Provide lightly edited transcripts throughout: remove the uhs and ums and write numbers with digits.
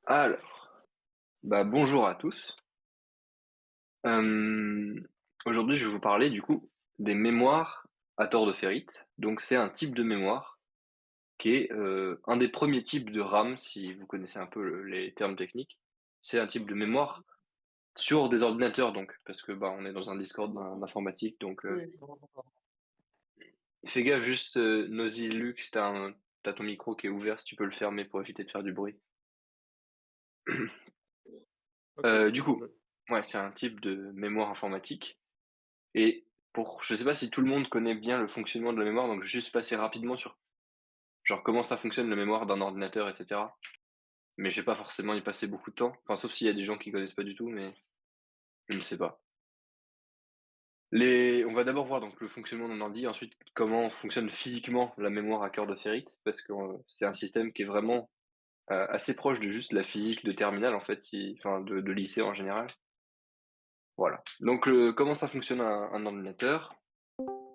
Alors, bonjour à tous. Hem, Aujourd'hui, je vais vous parler du coup des mémoires à tort de ferrite. Donc c'est un type de mémoire qui est, un des premiers types de RAM, si vous connaissez un peu les termes techniques. C'est un type de mémoire sur des ordinateurs donc, parce que, on est dans un Discord d'informatique donc, fais gaffe juste, Nozilux, tu ton micro qui est ouvert, si tu peux le fermer pour éviter de faire du bruit. OK, pas Du de coup, problème. ouais, c'est un type de mémoire informatique. Et je sais pas si tout le monde connaît bien le fonctionnement de la mémoire, donc juste passer rapidement sur genre comment ça fonctionne la mémoire d'un ordinateur et cetera. Mais je vais pas forcément y passer beaucoup de temps, enfin sauf s'il y a des gens qui connaissent pas du tout, mais je ne sais pas. On va d'abord voir donc le fonctionnement d'un ordi, ensuite comment fonctionne physiquement la mémoire à cœur de ferrite, parce que, c'est un système qui est vraiment, assez proche de juste la physique de terminale en fait, enfin de lycée en général. Voilà. Donc comment ça fonctionne un ordinateur?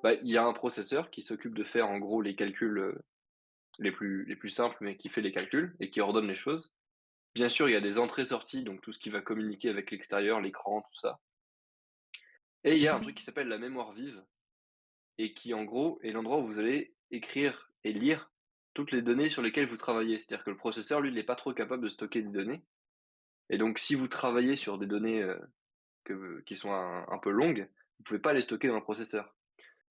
Il y a un processeur qui s'occupe de faire en gros les calculs, les plus simples, mais qui fait les calculs et qui ordonne les choses. Bien sûr, il y a des entrées-sorties, donc tout ce qui va communiquer avec l'extérieur, l'écran, tout ça. Et il y a un truc qui s'appelle la mémoire vive et qui, en gros, est l'endroit où vous allez écrire et lire toutes les données sur lesquelles vous travaillez. C'est-à-dire que le processeur, lui, il est pas trop capable de stocker des données. Et donc, si vous travaillez sur des données qui sont un peu longues, vous pouvez pas les stocker dans le processeur.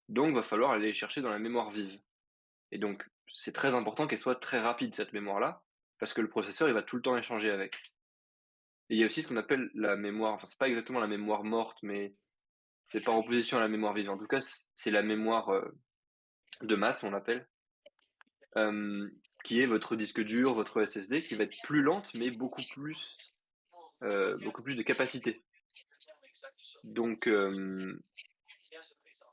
Donc, va falloir aller les chercher dans la mémoire vive. Et donc, c'est très important qu'elle soit très rapide, cette mémoire-là, parce que le processeur, il va tout le temps échanger avec. Et il y a aussi ce qu'on appelle la mémoire, enfin, c'est pas exactement la mémoire morte, mais c'est par opposition à la mémoire vive. En tout cas, c'est la mémoire, de masse, on l'appelle, hem, qui est votre disque dur, votre SSD, qui va être plus lente, mais beaucoup plus de capacité. Donc,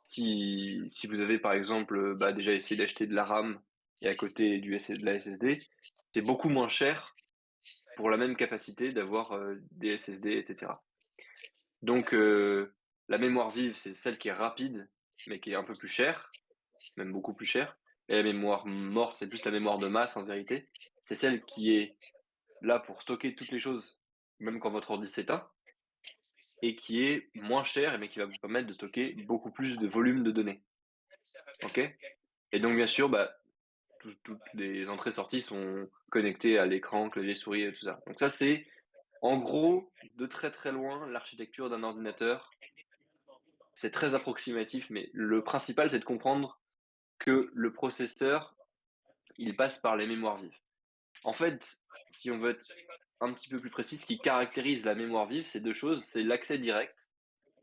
si vous avez, par exemple, déjà essayé d'acheter de la RAM et à côté de la SSD, c'est beaucoup moins cher pour la même capacité d'avoir, des SSD et cetera. Donc, la mémoire vive, c'est celle qui est rapide, mais qui est un peu plus chère, même beaucoup plus chère. Et la mémoire morte, c'est plus la mémoire de masse en vérité. C'est celle qui est là pour stocker toutes les choses, même quand votre ordi s'éteint, et qui est moins chère, mais qui va vous permettre de stocker beaucoup plus de volume de données. OK? Et donc bien sûr, toutes les entrées-sorties sont connectées à l'écran, clavier, souris et tout ça. Donc ça, c'est en gros, de très, très loin, l'architecture d'un ordinateur. C'est très approximatif, mais le principal, c'est de comprendre que le processeur, il passe par les mémoires vives. En fait, si on veut être un petit peu plus précis, ce qui caractérise la mémoire vive, c'est 2 choses, c'est l'accès direct.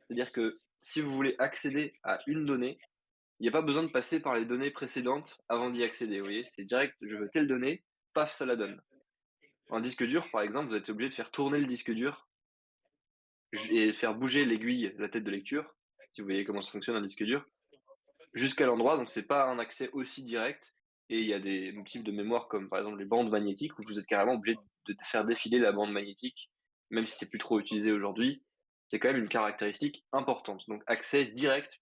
C'est-à-dire que si vous voulez accéder à une donnée, il n'y a pas besoin de passer par les données précédentes avant d'y accéder, vous voyez? C'est direct, je veux telle donnée, paf, ça la donne. Un disque dur, par exemple, vous êtes obligé de faire tourner le disque dur et faire bouger l'aiguille, la tête de lecture, si vous voyez comment ça fonctionne un disque dur, jusqu'à l'endroit, donc c'est pas un accès aussi direct. Et il y a des types de mémoire comme par exemple les bandes magnétiques où vous êtes carrément obligé de faire défiler la bande magnétique, même si c'est plus trop utilisé aujourd'hui, c'est quand même une caractéristique importante. Donc accès direct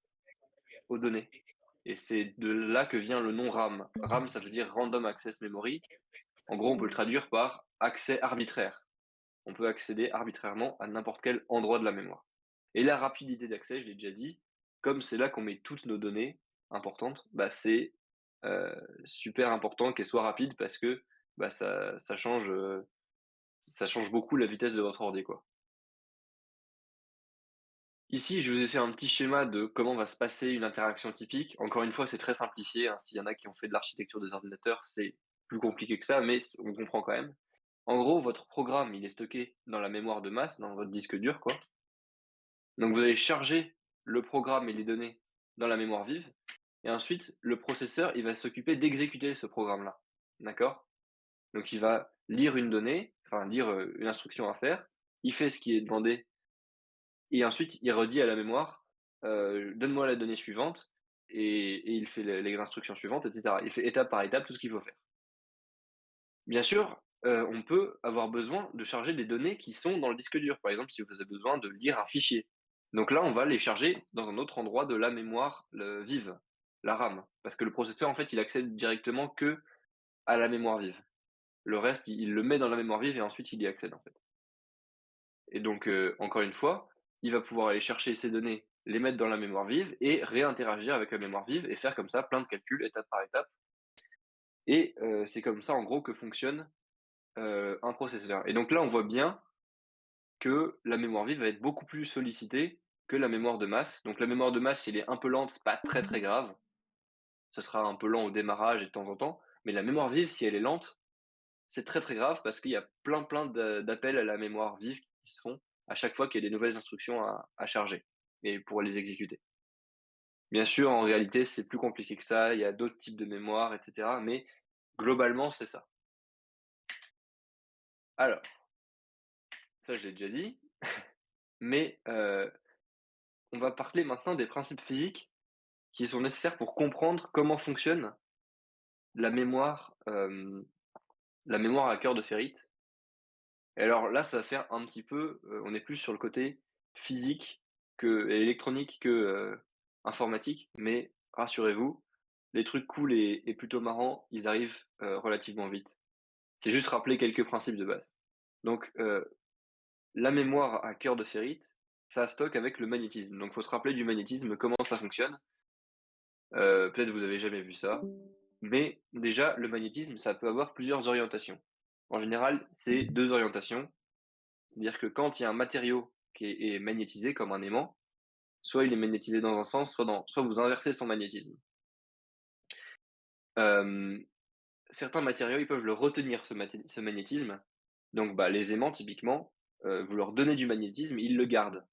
aux données. Et c'est de là que vient le nom RAM. RAM, ça veut dire Random Access Memory. En gros, on peut le traduire par accès arbitraire. On peut accéder arbitrairement à n'importe quel endroit de la mémoire. Et la rapidité d'accès, je l'ai déjà dit, comme c'est là qu'on met toutes nos données importantes, c'est, super important qu'elles soient rapides parce que, ça change beaucoup la vitesse de votre ordi, quoi. Ici, je vous ai fait un petit schéma de comment va se passer une interaction typique. Encore une fois, c'est très simplifié, hein, s'il y en a qui ont fait de l'architecture des ordinateurs, c'est plus compliqué que ça, mais on comprend quand même. En gros, votre programme, il est stocké dans la mémoire de masse, dans votre disque dur, quoi. Donc vous allez charger le programme et les données dans la mémoire vive et ensuite le processeur, il va s'occuper d'exécuter ce programme-là. D'accord? Donc il va lire une donnée, enfin lire, une instruction à faire, il fait ce qui est demandé et ensuite il redit à la mémoire, «Donne-moi la donnée suivante» et il fait les instructions suivantes et cetera. Il fait étape par étape tout ce qu'il faut faire. Bien sûr, on peut avoir besoin de charger des données qui sont dans le disque dur. Par exemple, si vous avez besoin de lire un fichier. Donc là, on va les charger dans un autre endroit de la mémoire, vive, la RAM. Parce que le processeur, en fait, il accède directement que à la mémoire vive. Le reste, il le met dans la mémoire vive et ensuite il y accède, en fait. Et donc, encore une fois, il va pouvoir aller chercher ces données, les mettre dans la mémoire vive et réinteragir avec la mémoire vive et faire comme ça plein de calculs étape par étape et c'est comme ça, en gros, que fonctionne, un processeur et donc là, on voit bien que la mémoire vive va être beaucoup plus sollicitée que la mémoire de masse. Donc la mémoire de masse, si elle est un peu lente, c'est pas très, très grave. Ce sera un peu lent au démarrage et de temps en temps, mais la mémoire vive, si elle est lente, c'est très, très grave parce qu'il y a plein, plein d'appels à la mémoire vive qui se font à chaque fois qu'il y a des nouvelles instructions à charger et pour les exécuter. Bien sûr, en réalité, c'est plus compliqué que ça, il y a d'autres types de mémoire et cetera, mais globalement, c'est ça. Alors, ça je l'ai déjà dit, mais on va parler maintenant des principes physiques qui sont nécessaires pour comprendre comment fonctionne la mémoire, la mémoire à cœur de ferrite. Et alors là, ça va faire un petit peu, on est plus sur le côté physique que et électronique que, informatique, mais rassurez-vous, les trucs cool et plutôt marrants, ils arrivent, relativement vite. C'est juste rappeler quelques principes de base. Donc, la mémoire à cœur de ferrite, ça stocke avec le magnétisme. Donc faut se rappeler du magnétisme, comment ça fonctionne. Peut-être vous avez jamais vu ça, mais déjà le magnétisme, ça peut avoir plusieurs orientations. En général, c'est 2 orientations. C'est-à-dire que quand il y a un matériau qui est magnétisé comme un aimant, soit il est magnétisé dans un sens, soit vous inversez son magnétisme. Hem, Certains matériaux, ils peuvent le retenir ce magnétisme. Donc bah, les aimants typiquement, vous leur donnez du magnétisme, ils le gardent.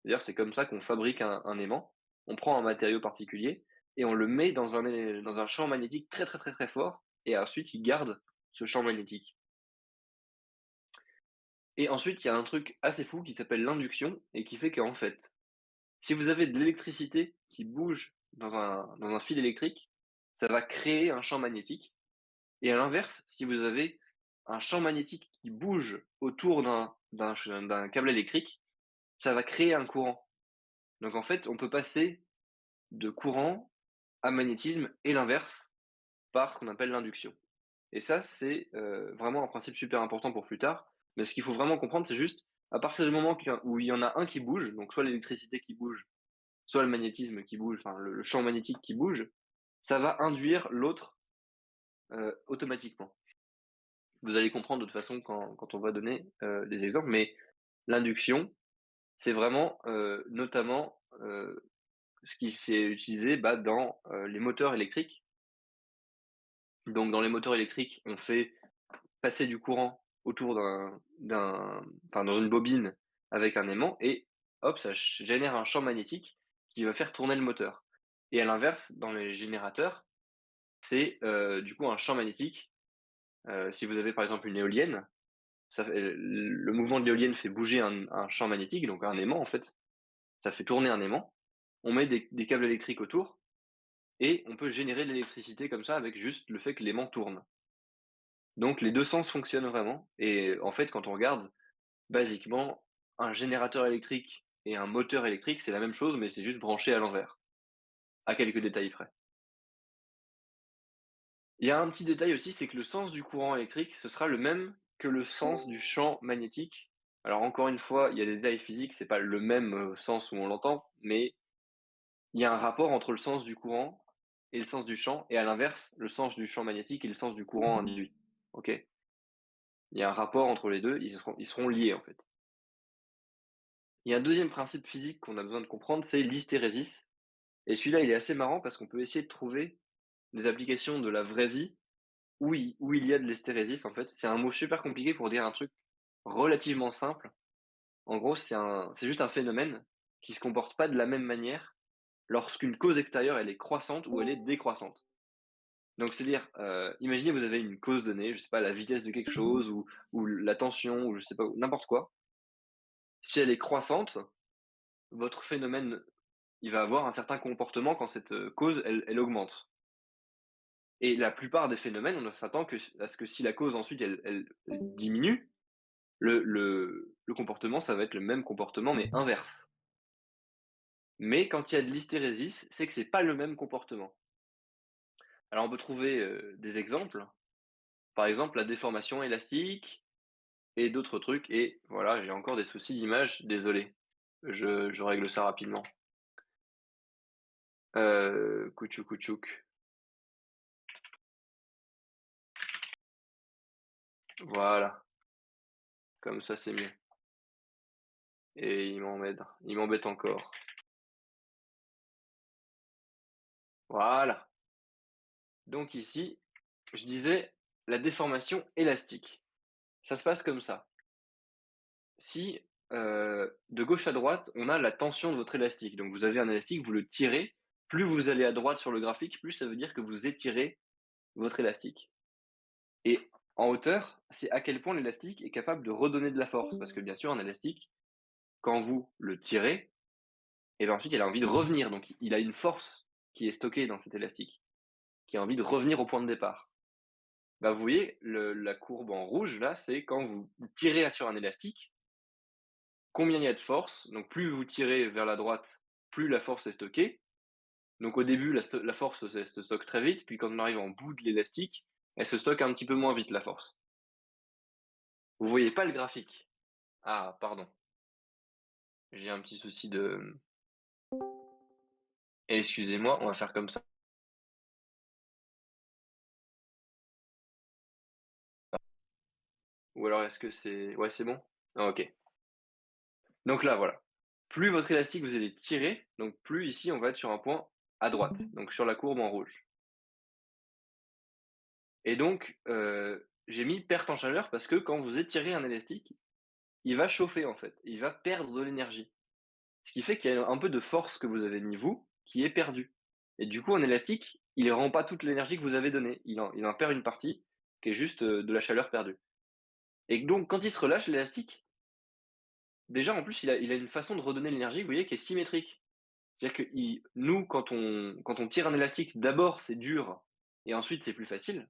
D'ailleurs, c'est comme ça qu'on fabrique un aimant. On prend un matériau particulier et on le met dans un champ magnétique très, très, très, très fort et ensuite il garde ce champ magnétique. Et ensuite, il y a un truc assez fou qui s'appelle l'induction et qui fait qu'en fait, si vous avez de l'électricité qui bouge dans un fil électrique, ça va créer un champ magnétique et à l'inverse, si vous avez un champ magnétique qui bouge autour d'un câble électrique, ça va créer un courant. Donc en fait, on peut passer de courant à magnétisme et l'inverse par ce qu'on appelle l'induction. Et ça, c'est, vraiment un principe super important pour plus tard. Mais ce qu'il faut vraiment comprendre, c'est juste, à partir du moment où il y en a un qui bouge, donc soit l'électricité qui bouge, soit le magnétisme qui bouge, enfin le champ magnétique qui bouge, ça va induire l'autre, automatiquement. Vous allez comprendre de toute façon quand on va donner, des exemples, mais l'induction, c'est vraiment, notamment, ce qui s'est utilisé, bah, dans, les moteurs électriques. Donc dans les moteurs électriques, on fait passer du courant autour enfin dans une bobine avec un aimant et hop, ça génère un champ magnétique qui va faire tourner le moteur. Et à l'inverse, dans les générateurs, c'est, du coup un champ magnétique. Si vous avez par exemple une éolienne, ça fait le mouvement de l'éolienne fait bouger un champ magnétique, donc un aimant en fait, ça fait tourner un aimant. On met des câbles électriques autour et on peut générer de l'électricité comme ça avec juste le fait que l'aimant tourne. Donc les 2 sens fonctionnent vraiment et en fait, quand on regarde, basiquement, un générateur électrique et un moteur électrique, c'est la même chose, mais c'est juste branché à l'envers, à quelques détails près. Il y a un petit détail aussi, c'est que le sens du courant électrique, ce sera le même que le sens du champ magnétique. Alors encore une fois, il y a des détails physiques, c'est pas le même, sens où on l'entend, mais il y a un rapport entre le sens du courant et le sens du champ et à l'inverse, le sens du champ magnétique et le sens du courant induit. OK? Il y a un rapport entre les 2, ils seront liés, en fait. Il y a un deuxième principe physique qu'on a besoin de comprendre, c'est l'hystérésis et celui-là, il est assez marrant parce qu'on peut essayer de trouver des applications de la vraie vie où il y a de l'hystérésis, en fait. C'est un mot super compliqué pour dire un truc relativement simple. En gros, c'est juste un phénomène qui se comporte pas de la même manière lorsqu'une cause extérieure, elle est croissante ou elle est décroissante. Donc c'est-à-dire, imaginez vous avez une cause donnée, je sais pas, la vitesse de quelque chose ou la tension ou je sais pas, n'importe quoi. Si elle est croissante, votre phénomène, il va avoir un certain comportement quand cette, cause, elle augmente. Et la plupart des phénomènes, on s'attend à ce que si la cause ensuite elle diminue, le comportement, ça va être le même comportement mais inverse. Mais quand il y a de l'hystérésis, c'est que c'est pas le même comportement. Alors on peut trouver, des exemples. Par exemple, la déformation élastique et d'autres trucs et voilà, j'ai encore des soucis d'image, désolé. Je règle ça rapidement. Coutchouk coutchouk. Voilà, comme ça, c'est mieux et il m'embête encore. Voilà. Donc ici, je disais la déformation élastique. Ça se passe comme ça. Si, de gauche à droite, on a la tension de votre élastique, donc vous avez un élastique, vous le tirez, plus vous allez à droite sur le graphique, plus ça veut dire que vous étirez votre élastique et en hauteur, c'est à quel point l'élastique est capable de redonner de la force. Parce que bien sûr, un élastique, quand vous le tirez et ben, ensuite il a envie de revenir, donc il a une force qui est stockée dans cet élastique, qui a envie de revenir au point de départ. Bah, vous voyez la courbe en rouge là, c'est quand vous tirez sur un élastique, combien il y a de force, donc plus vous tirez vers la droite, plus la force est stockée. Donc au début, la force, elle se stocke très vite, puis quand on arrive en bout de l'élastique, elle se stocke un petit peu moins vite, la force. Vous voyez pas le graphique? Ah, pardon, j'ai un petit souci de excusez-moi, on va faire comme ça. Ou alors est-ce que c'est ouais, c'est bon? Ah OK. Donc là, voilà. Plus votre élastique vous allez tirer, donc plus ici on va être sur un point à droite, donc sur la courbe en rouge. Et donc, j'ai mis perte en chaleur parce que quand vous étirez un élastique, il va chauffer en fait, il va perdre de l'énergie. Ce qui fait qu'il y a un peu de force que vous avez mis vous, qui est perdue. Et du coup, un élastique, il rend pas toute l'énergie que vous avez donnée, il en perd une partie, qui est juste, de la chaleur perdue. Et donc quand il se relâche l'élastique, déjà en plus il a une façon de redonner l'énergie, vous voyez, qui est symétrique. C'est-à-dire que nous quand on tire un élastique, d'abord c'est dur et ensuite c'est plus facile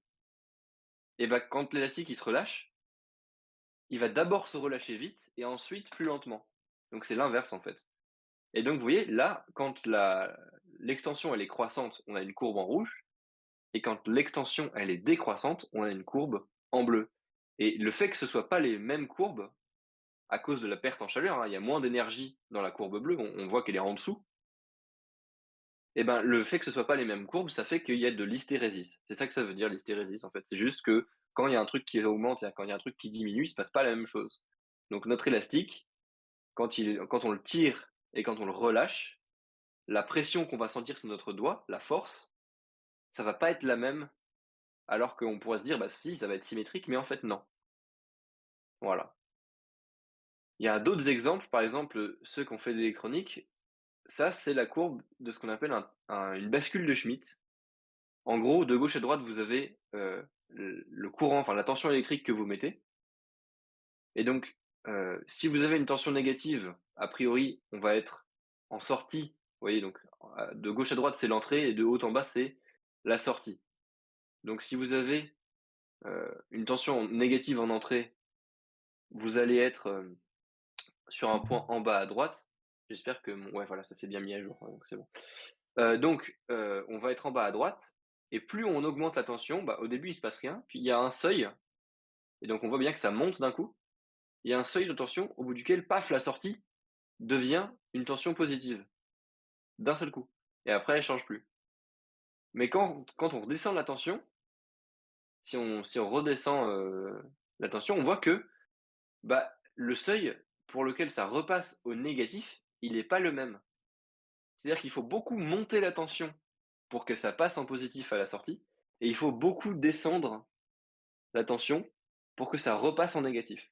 et bah, quand l'élastique il se relâche, il va d'abord se relâcher vite et ensuite plus lentement. Donc c'est l'inverse en fait. Et donc vous voyez là, quand l'extension elle est croissante, on a une courbe en rouge et quand l'extension elle est décroissante, on a une courbe en bleu. Et le fait que ce soit pas les mêmes courbes, à cause de la perte en chaleur, hein, il y a moins d'énergie dans la courbe bleue, on voit qu'elle est en dessous. Et ben, le fait que ce soit pas les mêmes courbes, ça fait qu'il y a de l'hystérésis. C'est ça que ça veut dire l'hystérésis en fait. C'est juste que quand il y a un truc qui augmente et quand il y a un truc qui diminue, il se passe pas la même chose. Donc notre élastique, quand on le tire et quand on le relâche, la pression qu'on va sentir sur notre doigt, la force, ça va pas être la même, alors qu'on pourrait se dire: «Bah si, ça va être symétrique», mais en fait non. Voilà. Il y a d'autres exemples, par exemple, ceux qui ont fait de l'électronique, ça c'est la courbe de ce qu'on appelle une bascule de Schmitt. En gros, de gauche à droite, vous avez, le courant, enfin la tension électrique que vous mettez et donc, si vous avez une tension négative, a priori, on va être en sortie, vous voyez? Donc, de gauche à droite, c'est l'entrée et de haut en bas, c'est la sortie. Donc si vous avez, une tension négative en entrée, vous allez être, sur un point en bas à droite. J'espère que mon ouais, voilà, ça s'est bien mis à jour, donc c'est bon. On va être en bas à droite et plus on augmente la tension, bah, au début, il se passe rien, puis il y a un seuil et donc on voit bien que ça monte d'un coup. Il y a un seuil de tension au bout duquel, paf, la sortie devient une tension positive, d'un seul coup et après elle change plus. Mais quand on redescend la tension, si on redescend, la tension, on voit que, bah, le seuil pour lequel ça repasse au négatif, il est pas le même. C'est-à-dire qu'il faut beaucoup monter la tension pour que ça passe en positif à la sortie et il faut beaucoup descendre la tension pour que ça repasse en négatif.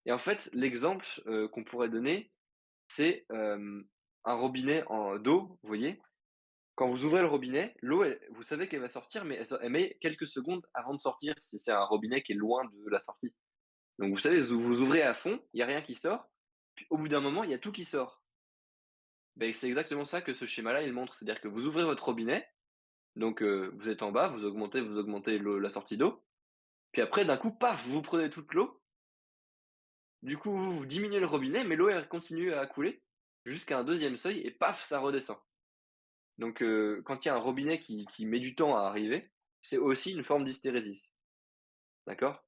Et en fait, l'exemple, qu'on pourrait donner, c'est, un robinet d'eau, vous voyez? Quand vous ouvrez le robinet, l'eau, vous savez qu'elle va sortir, mais elle met quelques secondes avant de sortir si c'est un robinet qui est loin de la sortie. Donc vous savez, vous ouvrez à fond, il y a rien qui sort, puis au bout d'un moment, il y a tout qui sort. Beh, c'est exactement ça que ce schéma-là, il montre. C'est-à-dire que vous ouvrez votre robinet, donc vous êtes en bas, vous augmentez la sortie d'eau, puis après d'un coup, paf, vous prenez toute l'eau. Du coup, vous diminuez le robinet, mais l'eau, elle continue à couler jusqu'à un deuxième seuil et paf, ça redescend. Donc, quand il y a un robinet qui met du temps à arriver, c'est aussi une forme d'hystérésis. d'accord?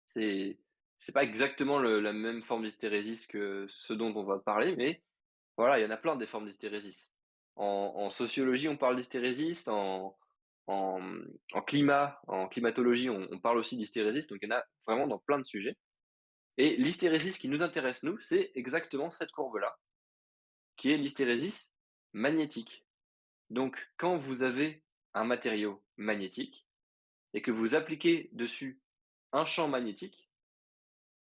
C'est c'est pas exactement la même forme d'hystérésis que ce dont on va parler, mais voilà, il y en a plein des formes d'hystérésis. En sociologie, on parle d'hystérésis, en climatologie, on parle aussi d'hystérésis, donc il y en a vraiment dans plein de sujets. Et l'hystérésis qui nous intéresse nous, c'est exactement cette courbe-là, qui est l'hystérésis magnétique. Donc quand vous avez un matériau magnétique et que vous appliquez dessus un champ magnétique,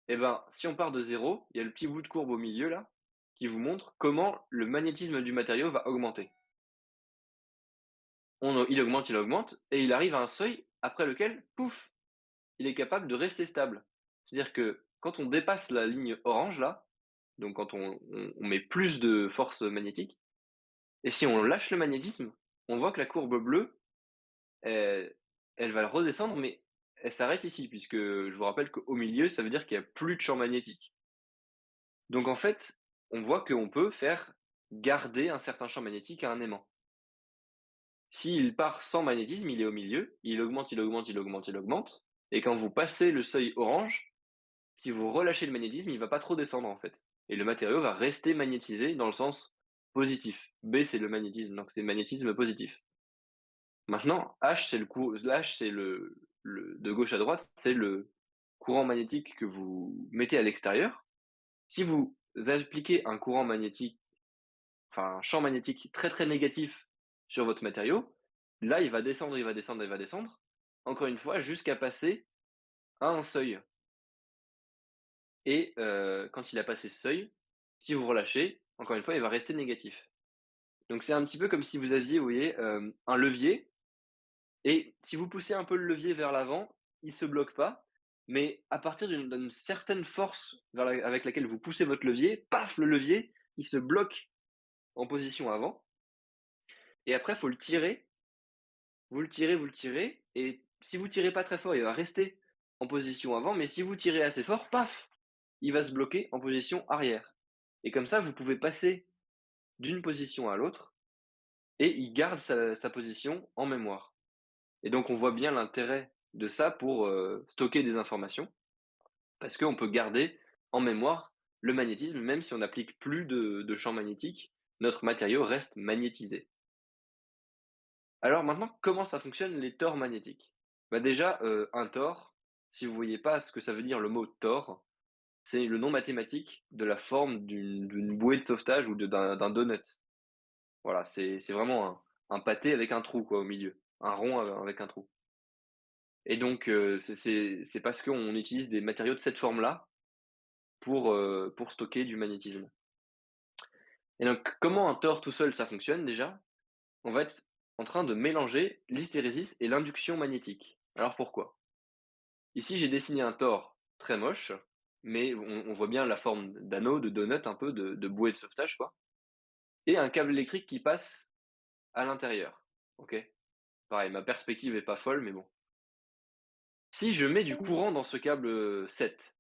et ben, si on part de zéro, il y a le petit bout de courbe au milieu là, qui vous montre comment le magnétisme du matériau va augmenter. Il augmente et il arrive à un seuil après lequel, pouf, il est capable de rester stable. C'est-à-dire que quand on dépasse la ligne orange là, donc quand on met plus de force magnétique, et si on lâche le magnétisme, on voit que la courbe bleue, elle va redescendre, mais elle s'arrête ici, puisque je vous rappelle qu'au milieu, ça veut dire qu'il y a plus de champ magnétique. Donc en fait, on voit qu'on peut faire garder un certain champ magnétique à un aimant. S'il part sans magnétisme, il est au milieu, il augmente, il augmente, il augmente, il augmente, et quand vous passez le seuil orange, si vous relâchez le magnétisme, il va pas trop descendre en fait. Et le matériau va rester magnétisé dans le sens positif. B, c'est le magnétisme, donc c'est magnétisme positif. Maintenant, H, c'est le de gauche à droite, c'est le courant magnétique que vous mettez à l'extérieur. Si vous appliquez un courant magnétique, enfin un champ magnétique très, très négatif sur votre matériau, là, il va descendre, il va descendre, il va descendre, encore une fois, jusqu'à passer à un seuil. Et quand il a passé ce seuil, si vous relâchez, encore une fois, il va rester négatif. Donc c'est un petit peu comme si vous aviez, vous voyez, un levier et si vous poussez un peu le levier vers l'avant, il se bloque pas, mais à partir d'une certaine force avec laquelle vous poussez votre levier, paf, le levier, il se bloque en position avant et après, il faut le tirer, vous le tirez, vous le tirez et si vous tirez pas très fort, il va rester en position avant, mais si vous tirez assez fort, paf, il va se bloquer en position arrière et comme ça, vous pouvez passer d'une position à l'autre et il garde sa position en mémoire. Et donc on voit bien l'intérêt de ça pour, stocker des informations, parce qu'on peut garder en mémoire le magnétisme, même si on n'applique plus de champ magnétique, notre matériau reste magnétisé. Alors maintenant, comment ça fonctionne les tores magnétiques? Bah déjà, un tore, si vous voyez pas ce que ça veut dire le mot tore, c'est le nom mathématique de la forme d'une bouée de sauvetage ou d'un donut. Voilà, c'est vraiment un pâté avec un trou quoi au milieu, un rond avec un trou. Et donc c'est parce qu'on utilise des matériaux de cette forme-là pour stocker du magnétisme. Et donc comment un tore tout seul ça fonctionne déjà? On va être en train de mélanger l'hystérésis et l'induction magnétique. Alors pourquoi? Ici j'ai dessiné un tore très moche, mais on voit bien la forme d'anneau, de donut un peu, de bouée de sauvetage quoi, et un câble électrique qui passe à l'intérieur. OK? Pareil, ma perspective est pas folle, mais bon. Si je mets du courant dans ce câble, 7,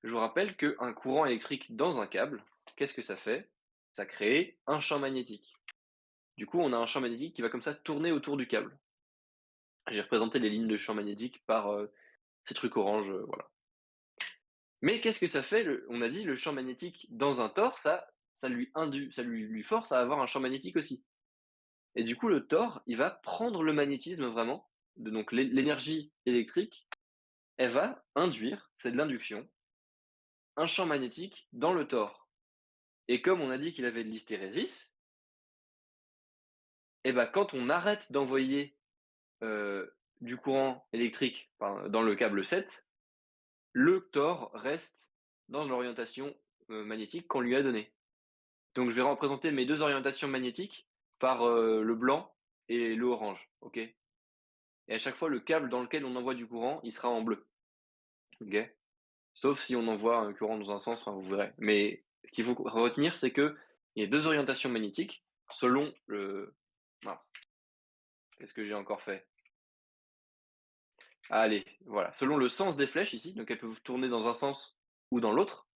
je vous rappelle qu'un courant électrique dans un câble, qu'est-ce que ça fait? Ça crée un champ magnétique. Du coup, on a un champ magnétique qui va comme ça tourner autour du câble. J'ai représenté les lignes de champ magnétique par, ces trucs orange, voilà. Mais qu'est-ce que ça fait on a dit le champ magnétique dans un tore, ça lui force à avoir un champ magnétique aussi. Et du coup, le tore, il va prendre le magnétisme vraiment, donc l'énergie électrique, elle va induire, c'est de l'induction, un champ magnétique dans le tore. Et comme on a dit qu'il avait de l'hystérésis, et ben quand on arrête d'envoyer, du courant électrique, enfin, dans le câble 7, le tore reste dans l'orientation, magnétique qu'on lui a donnée. Donc je vais représenter mes 2 orientations magnétiques par, le blanc et le orange, OK? Et à chaque fois, le câble dans lequel on envoie du courant, il sera en bleu, OK? Sauf si on envoie un courant dans un sens, enfin, vous verrez. Mais ce qu'il faut retenir, c'est qu'il y a 2 orientations magnétiques selon le mince, qu'est-ce que j'ai encore fait? Allez, voilà, selon le sens des flèches ici, donc elles peuvent tourner dans un sens ou dans l'autre.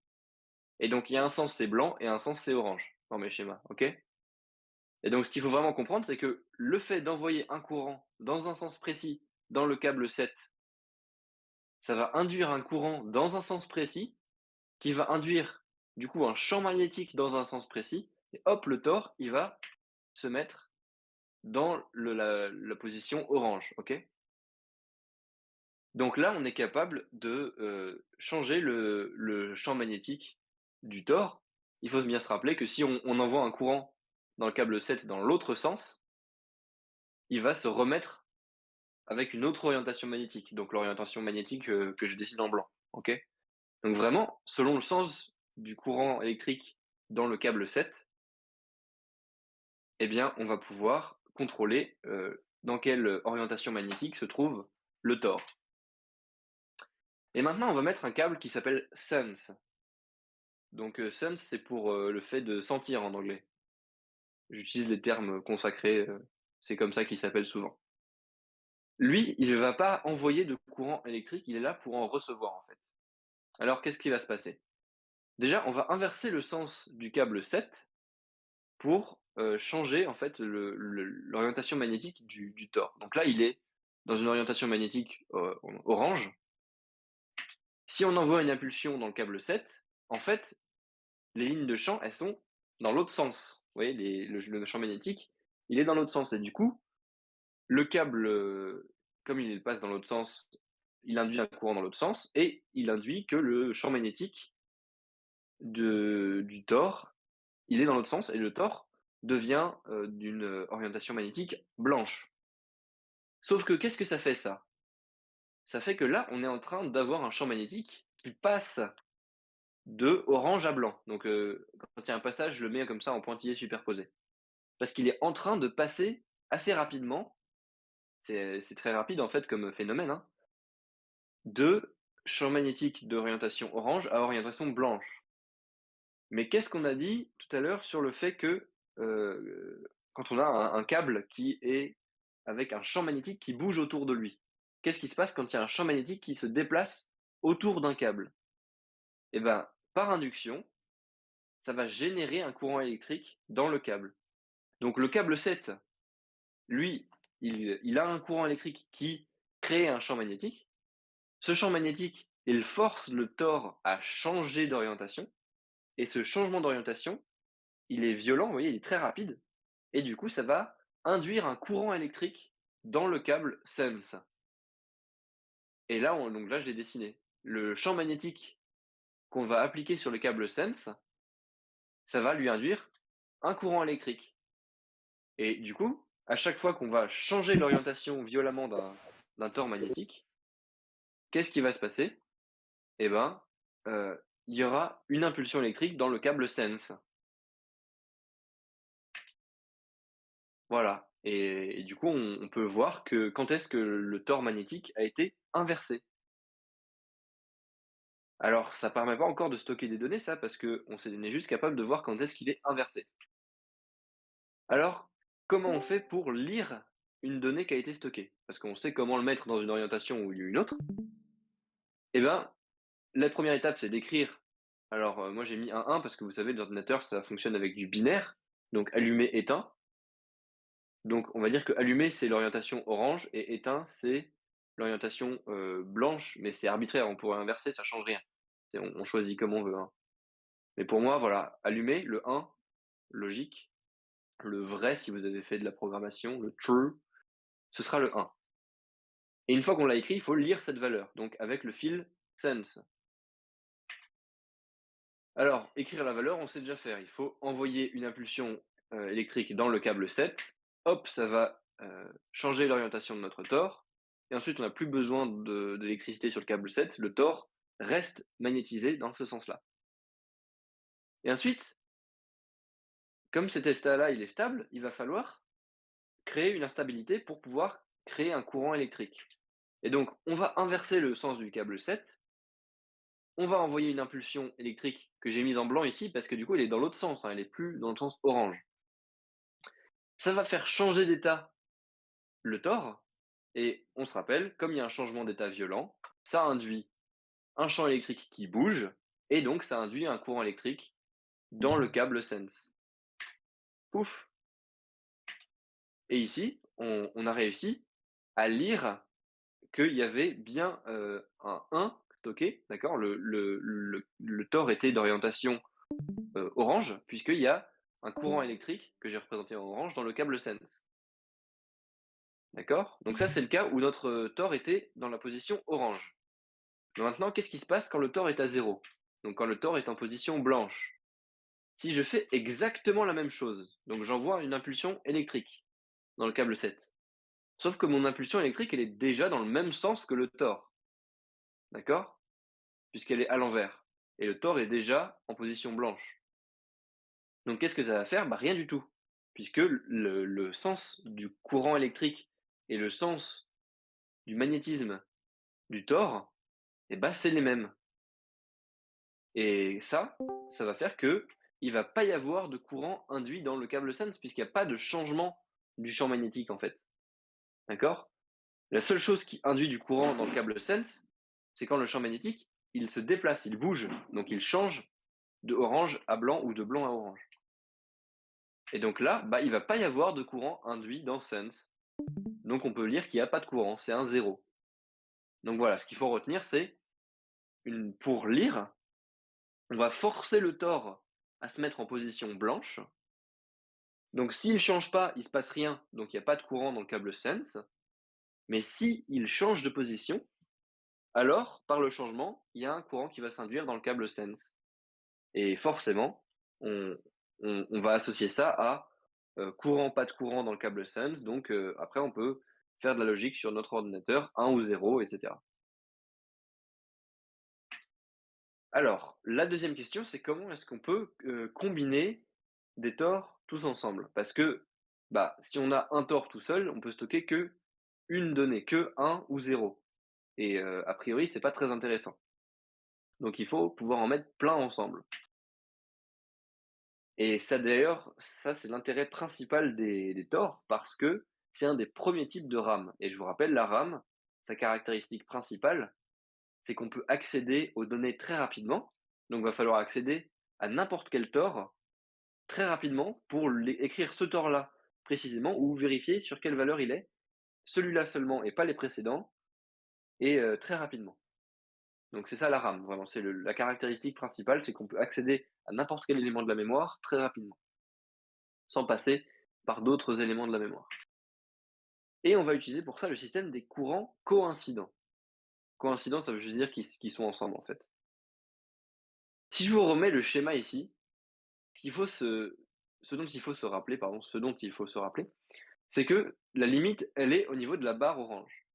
Et donc il y a un sens c'est blanc et un sens c'est orange dans mes schémas, OK? Et donc ce qu'il faut vraiment comprendre, c'est que le fait d'envoyer un courant dans un sens précis dans le câble 7 ça va induire un courant dans un sens précis, qui va induire, du coup, un champ magnétique dans un sens précis et hop, le Thor, il va se mettre dans la position orange, OK? Donc là, on est capable de, changer le champ magnétique du Thor. Il faut bien se rappeler que si on envoie un courant dans le câble 7 dans l'autre sens, il va se remettre avec une autre orientation magnétique, donc l'orientation magnétique, que je dessine en blanc, OK? Donc vraiment, selon le sens du courant électrique dans le câble 7, eh bien, on va pouvoir contrôler, dans quelle orientation magnétique se trouve le Thor. Et maintenant, on va mettre un câble qui s'appelle sense. Donc, sense, c'est pour, le fait de sentir en anglais. J'utilise les termes consacrés, c'est comme ça qu'il s'appelle souvent. Lui, il ne va pas envoyer de courant électrique, il est là pour en recevoir, en fait. Alors, qu'est-ce qui va se passer? Déjà, on va inverser le sens du câble 7 pour, changer, en fait, l'orientation magnétique du Thor. Donc là, il est dans une orientation magnétique, orange. Si on envoie une impulsion dans le câble 7, en fait, les lignes de champ, elles sont dans l'autre sens. Vous voyez, le champ magnétique, il est dans l'autre sens et du coup, le câble, comme il passe dans l'autre sens, il induit un courant dans l'autre sens et il induit que le champ magnétique du Thor, il est dans l'autre sens et le Thor devient, d'une, orientation magnétique blanche. Sauf que qu'est-ce que ça fait ça? Ça fait que là, on est en train d'avoir un champ magnétique qui passe de orange à blanc. Donc, quand il y a un passage, je le mets comme ça en pointillé superposé. Parce qu'il est en train de passer assez rapidement, c'est très rapide en fait comme phénomène, hein, de champ magnétique d'orientation orange à orientation blanche. Mais qu'est-ce qu'on a dit tout à l'heure sur le fait que, quand on a un câble qui est avec un champ magnétique qui bouge autour de lui? Qu'est-ce qui se passe quand il y a un champ magnétique qui se déplace autour d'un câble? Eh ben, par induction, ça va générer un courant électrique dans le câble. Donc le câble 7, lui, il a un courant électrique qui crée un champ magnétique. Ce champ magnétique, il force le Thor à changer d'orientation et ce changement d'orientation, il est violent, vous voyez, il est très rapide et du coup, ça va induire un courant électrique dans le câble sense. Et là, donc là, je l'ai dessiné. Le champ magnétique qu'on va appliquer sur le câble sense, ça va lui induire un courant électrique. Et du coup, à chaque fois qu'on va changer l'orientation violemment d'un tore magnétique, qu'est-ce qui va se passer? Eh ben, il y aura une impulsion électrique dans le câble sense. Voilà et du coup, on peut voir que quand est-ce que le tore magnétique a été inversé. Alors ça permet pas encore de stocker des données ça, parce qu'on est juste capable de voir quand est-ce qu'il est inversé. Alors, comment on fait pour lire une donnée qui a été stockée? Parce qu'on sait comment le mettre dans une orientation ou une autre. Eh ben, la première étape, c'est d'écrire. Alors, moi j'ai mis un 1 parce que vous savez, l'ordinateur, ça fonctionne avec du binaire, donc allumé, éteint. Donc on va dire que allumé, c'est l'orientation orange et éteint, c'est l'orientation, blanche, mais c'est arbitraire, on pourrait inverser, ça change rien. C'est on choisit comme on veut, hein. Mais pour moi, voilà, allumé, le 1, logique, le vrai, si vous avez fait de la programmation, le true, ce sera le 1. Et une fois qu'on l'a écrit, il faut lire cette valeur, donc avec le fil sense. Alors, écrire la valeur, on sait déjà faire. Il faut envoyer une impulsion, électrique dans le câble 7. Hop, ça va, changer l'orientation de notre tore et ensuite on n'a plus besoin d'électricité sur le câble 7. Le tore reste magnétisé dans ce sens-là. Et ensuite, comme cet état-là, il est stable, il va falloir créer une instabilité pour pouvoir créer un courant électrique. Et donc, on va inverser le sens du câble 7. On va envoyer une impulsion électrique que j'ai mise en blanc ici parce que du coup, elle est dans l'autre sens, hein, elle est plus dans le sens orange. Ça va faire changer d'état le tore et on se rappelle, comme il y a un changement d'état violent, ça induit un champ électrique qui bouge et donc ça induit un courant électrique dans le câble sense. Pouf! Et ici, on a réussi à lire qu'il y avait bien, un 1 stocké, d'accord? Le tore était d'orientation, orange, puisqu'il y a un courant électrique que j'ai représenté en orange dans le câble sense, d'accord? Donc ça, c'est le cas où notre, tore était dans la position orange. Mais maintenant, qu'est-ce qui se passe quand le tore est à 0? Donc quand le tore est en position blanche? Si je fais exactement la même chose, donc j'envoie une impulsion électrique dans le câble 7. Sauf que mon impulsion électrique, elle est déjà dans le même sens que le tore, d'accord? Puisqu'elle est à l'envers. Et le tore est déjà en position blanche. Donc qu'est-ce que ça va faire? Bah, rien du tout. Puisque le sens du courant électrique et le sens du magnétisme du tore, eh bah, c'est les mêmes. Et ça va faire que il va pas y avoir de courant induit dans le câble sense puisqu'il y a pas de changement du champ magnétique en fait. D'accord? La seule chose qui induit du courant dans le câble sense, c'est quand le champ magnétique, il se déplace, il bouge, donc il change de orange à blanc ou de blanc à orange. Et donc là, bah, il va pas y avoir de courant induit dans sense. Donc on peut lire qu'il y a pas de courant, c'est un zéro. Donc voilà, ce qu'il faut retenir, c'est pour lire, on va forcer le tore à se mettre en position blanche. Donc s'il change pas, il se passe rien, donc il y a pas de courant dans le câble sense. Mais si il change de position, alors, par le changement, il y a un courant qui va s'induire dans le câble sense. Et forcément, on, on va associer ça à courant, pas de courant dans le câble sense. Donc après, on peut faire de la logique sur notre ordinateur, 1 ou 0, etc. Alors, la deuxième question, c'est comment est-ce qu'on peut combiner des tores tous ensemble? Parce que bah, si on a un tore tout seul, on peut stocker que une donnée, que 1 ou 0. Et a priori, c'est pas très intéressant. Donc il faut pouvoir en mettre plein ensemble. Et ça d'ailleurs, ça c'est l'intérêt principal des tors parce que c'est un des premiers types de RAM. Et je vous rappelle, la RAM, sa caractéristique principale, c'est qu'on peut accéder aux données très rapidement. Donc il va falloir accéder à n'importe quel tore très rapidement pour écrire ce tore-là précisément ou vérifier sur quelle valeur il est, celui-là seulement et pas les précédents, et très rapidement. Donc c'est ça la RAM, vraiment, c'est la caractéristique principale, c'est qu'on peut accéder à n'importe quel élément de la mémoire très rapidement, sans passer par d'autres éléments de la mémoire. Et on va utiliser pour ça le système des courants coïncidents. Coïncidents, ça veut juste dire qu'ils sont ensemble en fait. Si je vous remets le schéma ici, ce dont il faut se rappeler, pardon, ce dont il faut se rappeler, c'est que la limite, elle est au niveau de la barre orange.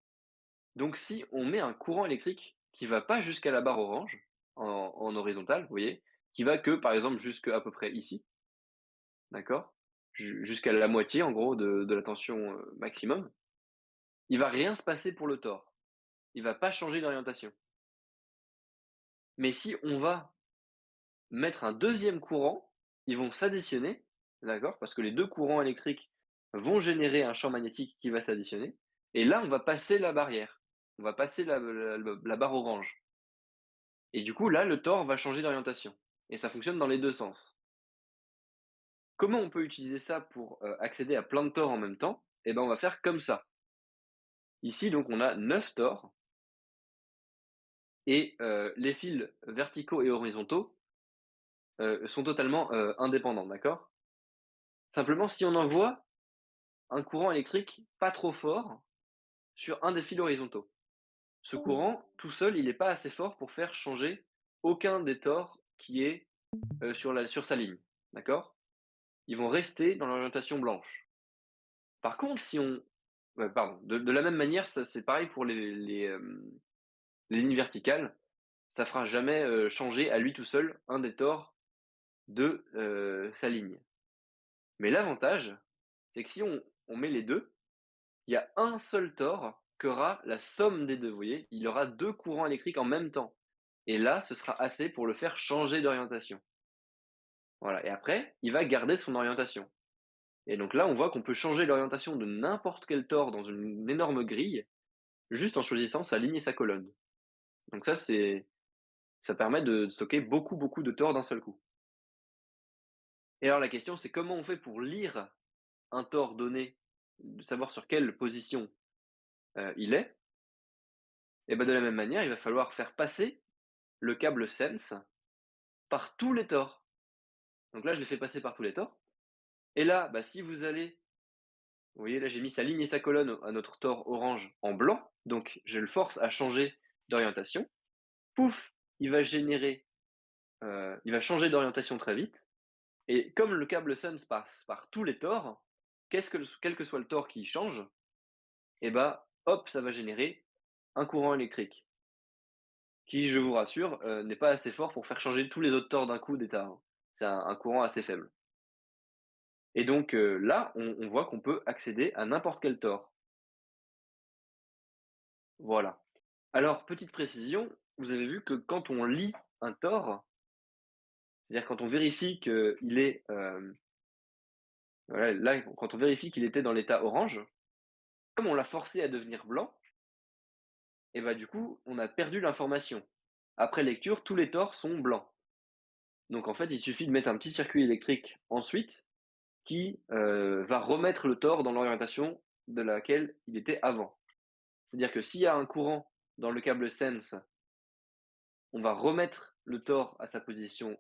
Donc si on met un courant électrique qui va pas jusqu'à la barre orange, en horizontal, vous voyez, qui va que, par exemple, jusqu'à à peu près ici, d'accord? Jusqu'à la moitié, en gros, de la tension, maximum, il va rien se passer pour le tore. Il va pas changer d'orientation. Mais si on va mettre un deuxième courant, ils vont s'additionner, d'accord? Parce que les 2 courants électriques vont générer un champ magnétique qui va s'additionner et là, on va passer la barrière. On va passer la barre orange et du coup, là, le tore va changer d'orientation et ça fonctionne dans les 2 sens. Comment on peut utiliser ça pour, accéder à plein de tores en même temps? Eh ben, on va faire comme ça. Ici, donc, on a 9 tores et les fils verticaux et horizontaux, sont totalement, indépendants, d'accord? Simplement, si on envoie un courant électrique pas trop fort sur un des fils horizontaux, ce courant, tout seul, il n'est pas assez fort pour faire changer aucun des tores qui est, sur sa ligne, d'accord? Ils vont rester dans l'orientation blanche. Par contre, si on ouais, pardon, de la même manière, ça c'est pareil pour les lignes verticales, ça fera jamais, changer à lui tout seul un des tores de, sa ligne. Mais l'avantage, c'est que si on met les 2, il y a un seul tore qu'aura la somme des 2. Vous voyez? Il aura 2 courants électriques en même temps et là, ce sera assez pour le faire changer d'orientation. Voilà et après, il va garder son orientation et donc là, on voit qu'on peut changer l'orientation de n'importe quel tore dans une énorme grille, juste en choisissant sa ligne et sa colonne. Donc ça permet de stocker beaucoup, beaucoup de tores d'un seul coup. Et alors la question, c'est comment on fait pour lire un tore donné, de savoir sur quelle position, il est? Et bah, de la même manière, il va falloir faire passer le câble Sense par tous les tors. Donc là, je l'ai fait passer par tous les tors et là, bah, si vous allez vous voyez, là, j'ai mis sa ligne et sa colonne à notre tore orange en blanc, donc je le force à changer d'orientation. Pouf! Il va générer, il va changer d'orientation très vite et comme le câble Sense passe par tous les tores, quel que soit le tore qui change et bah, hop, ça va générer un courant électrique qui, je vous rassure, n'est pas assez fort pour faire changer tous les autres tores d'un coup d'état, hein. C'est un courant assez faible et donc là, on voit qu'on peut accéder à n'importe quel tore. Voilà. Alors, petite précision, vous avez vu que quand on lit un tore, c'est-à-dire quand on vérifie qu'il est, voilà, là, quand on vérifie qu'il était dans l'état orange, comme on l'a forcé à devenir blanc et bah, du coup, on a perdu l'information. Après lecture, tous les tores sont blancs. Donc en fait, il suffit de mettre un petit circuit électrique ensuite qui, va remettre le tore dans l'orientation de laquelle il était avant. C'est-à-dire que s'il y a un courant dans le câble Sense, on va remettre le tore à sa position,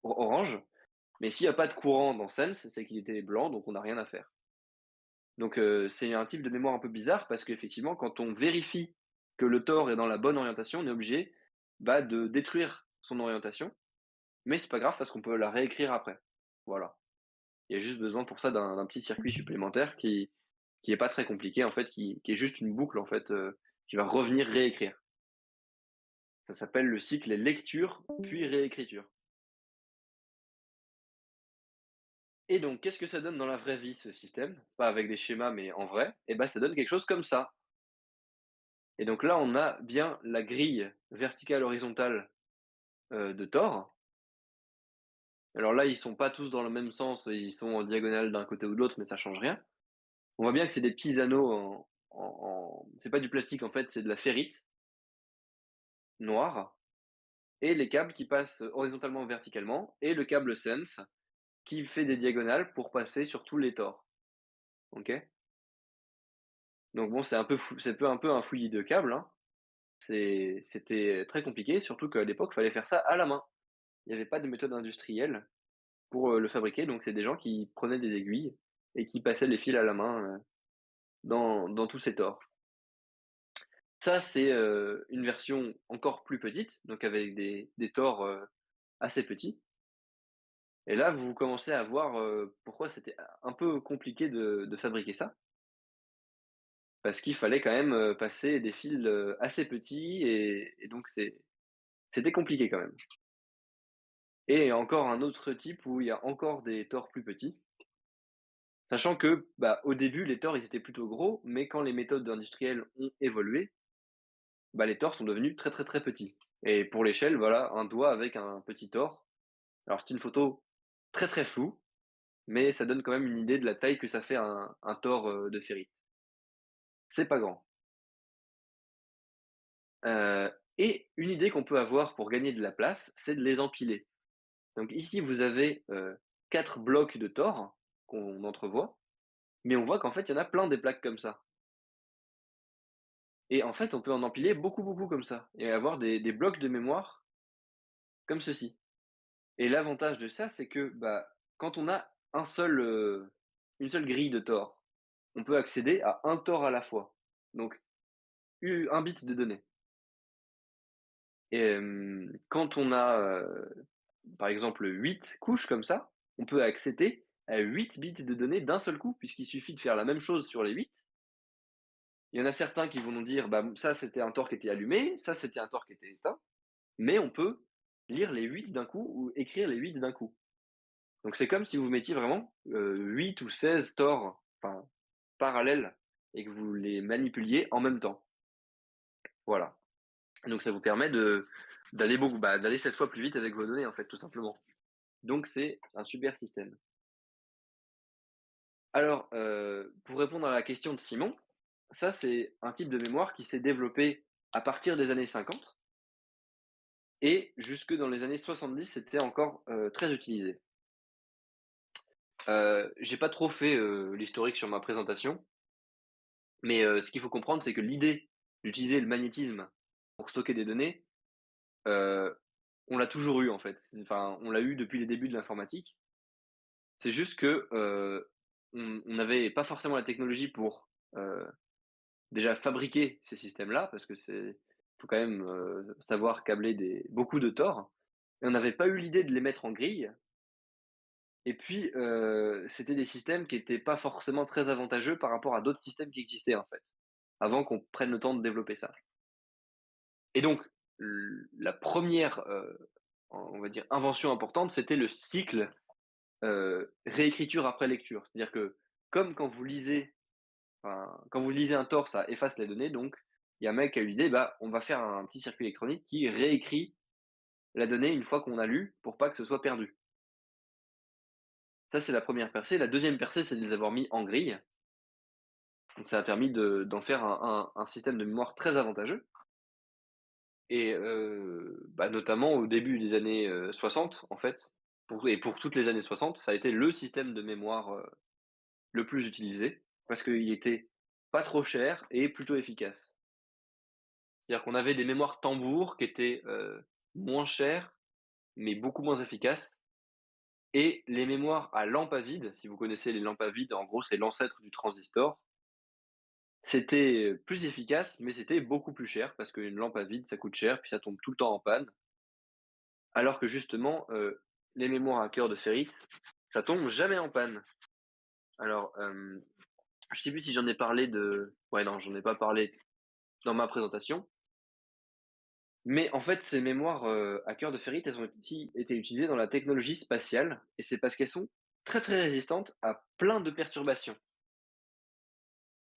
orange, mais s'il y a pas de courant dans Sense, c'est qu'il était blanc, donc on n'a rien à faire. Donc c'est un type de mémoire un peu bizarre parce qu'effectivement, quand on vérifie que le tore est dans la bonne orientation, on est obligé, bah, de détruire son orientation, mais c'est pas grave parce qu'on peut la réécrire après. Voilà. Il y a juste besoin pour ça d'un petit circuit supplémentaire qui est pas très compliqué en fait, qui est juste une boucle en fait, qui va revenir réécrire. Ça s'appelle le cycle lecture puis réécriture. Et donc qu'est-ce que ça donne dans la vraie vie ce système? Pas avec des schémas, mais en vrai, et ben ça donne quelque chose comme ça. Et donc là, on a bien la grille verticale horizontale, de Thor. Alors là, ils sont pas tous dans le même sens, ils sont en diagonale d'un côté ou de l'autre, mais ça change rien. On voit bien que c'est des petits anneaux c'est pas du plastique en fait, c'est de la ferrite noire et les câbles qui passent horizontalement ou verticalement et le câble Sense qui fait des diagonales pour passer sur tous les tors. OK? Donc bon, c'est un peu un fouillis de câbles, hein. C'était très compliqué, surtout qu'à l'époque, il fallait faire ça à la main. Il n'y avait pas de méthode industrielle pour, le fabriquer, donc c'est des gens qui prenaient des aiguilles et qui passaient les fils à la main, dans tous ces tors. Ça, c'est, une version encore plus petite, donc avec des tores, assez petits et là, vous commencez à voir, pourquoi c'était un peu compliqué de fabriquer ça. Parce qu'il fallait quand même, passer des fils, assez petits et donc c'était compliqué quand même. Et encore un autre type où il y a encore des tores plus petits. Sachant que, bah, au début, les tores, ils étaient plutôt gros, mais quand les méthodes industrielles ont évolué, bah, les tores sont devenus très, très, très petits. Et pour l'échelle, voilà, un doigt avec un petit tore. Alors c'est une photo très, très floue, mais ça donne quand même une idée de la taille que ça fait un tore, de ferrite. C'est pas grand. Heu et une idée qu'on peut avoir pour gagner de la place, c'est de les empiler. Donc ici, vous avez, 4 blocs de tore qu'on entrevoit, mais on voit qu'en fait, il y en a plein des plaques comme ça. Et en fait, on peut en empiler beaucoup, beaucoup comme ça et avoir des blocs de mémoire comme ceci. Et l'avantage de ça, c'est que, bah, quand on a une seule grille de Tor, on peut accéder à un Tor à la fois. Donc u 1 bit de données. Et quand on a, par exemple 8 couches comme ça, on peut accéder à 8 bits de données d'un seul coup, puisqu'il suffit de faire la même chose sur les 8. Il y en a certains qui vont nous dire: «Bah, ça, c'était un Tor qui était allumé, ça, c'était un Tor qui était éteint». Mais on peut lire les 8 d'un coup ou écrire les 8 d'un coup. Donc c'est comme si vous mettiez vraiment, 8 ou 16 tores, enfin, parallèles et que vous les manipuliez en même temps. Voilà. Donc ça vous permet d'aller d'aller 16 fois plus vite avec vos données, en fait, tout simplement. Donc c'est un super système. Alors, pour répondre à la question de Simon, ça, c'est un type de mémoire qui s'est développé à partir des années 50 et jusque dans les années 70, c'était encore, très utilisé. J'ai pas trop fait, l'historique sur ma présentation, mais ce qu'il faut comprendre, c'est que l'idée d'utiliser le magnétisme pour stocker des données, heu, on l'a toujours eu en fait. Enfin, on l'a eu depuis les débuts de l'informatique. C'est juste que, on n'avait pas forcément la technologie pour, déjà fabriquer ces systèmes-là, parce que c'est faut quand même, savoir câbler beaucoup de Tor, et on n'avait pas eu l'idée de les mettre en grille. Et puis, c'était des systèmes qui étaient pas forcément très avantageux par rapport à d'autres systèmes qui existaient, en fait, avant qu'on prenne le temps de développer ça. Et donc, la première, on va dire invention importante, c'était le cycle, réécriture après lecture. C'est-à-dire que, comme quand vous lisez, enfin, quand vous lisez un Tor, ça efface les données, donc il y a un mec qui a eu l'idée, bah, on va faire un petit circuit électronique qui réécrit la donnée une fois qu'on a lu, pour pas que ce soit perdu. Ça, c'est la première percée. La deuxième percée, c'est de les avoir mis en grille. Donc ça a permis d'en faire un système de mémoire très avantageux, et bah, notamment au début des années, 60 en fait, pour toutes les années 60, ça a été le système de mémoire, le plus utilisé parce qu'il était pas trop cher et plutôt efficace. C'est-à-dire qu'on avait des mémoires tambours qui étaient, moins chères, mais beaucoup moins efficaces, et les mémoires à lampe à vide, si vous connaissez les lampes à vide, en gros, c'est l'ancêtre du transistor. C'était plus efficace, mais c'était beaucoup plus cher parce qu'une lampe à vide, ça coûte cher, puis ça tombe tout le temps en panne. Alors que justement, les mémoires à cœur de ferrite, ça tombe jamais en panne. Alors, je sais plus si j'en ai parlé ouais, non, j'en ai pas parlé dans ma présentation, mais en fait, ces mémoires, à cœur de ferrite, elles ont été utilisées dans la technologie spatiale, et c'est parce qu'elles sont très, très résistantes à plein de perturbations,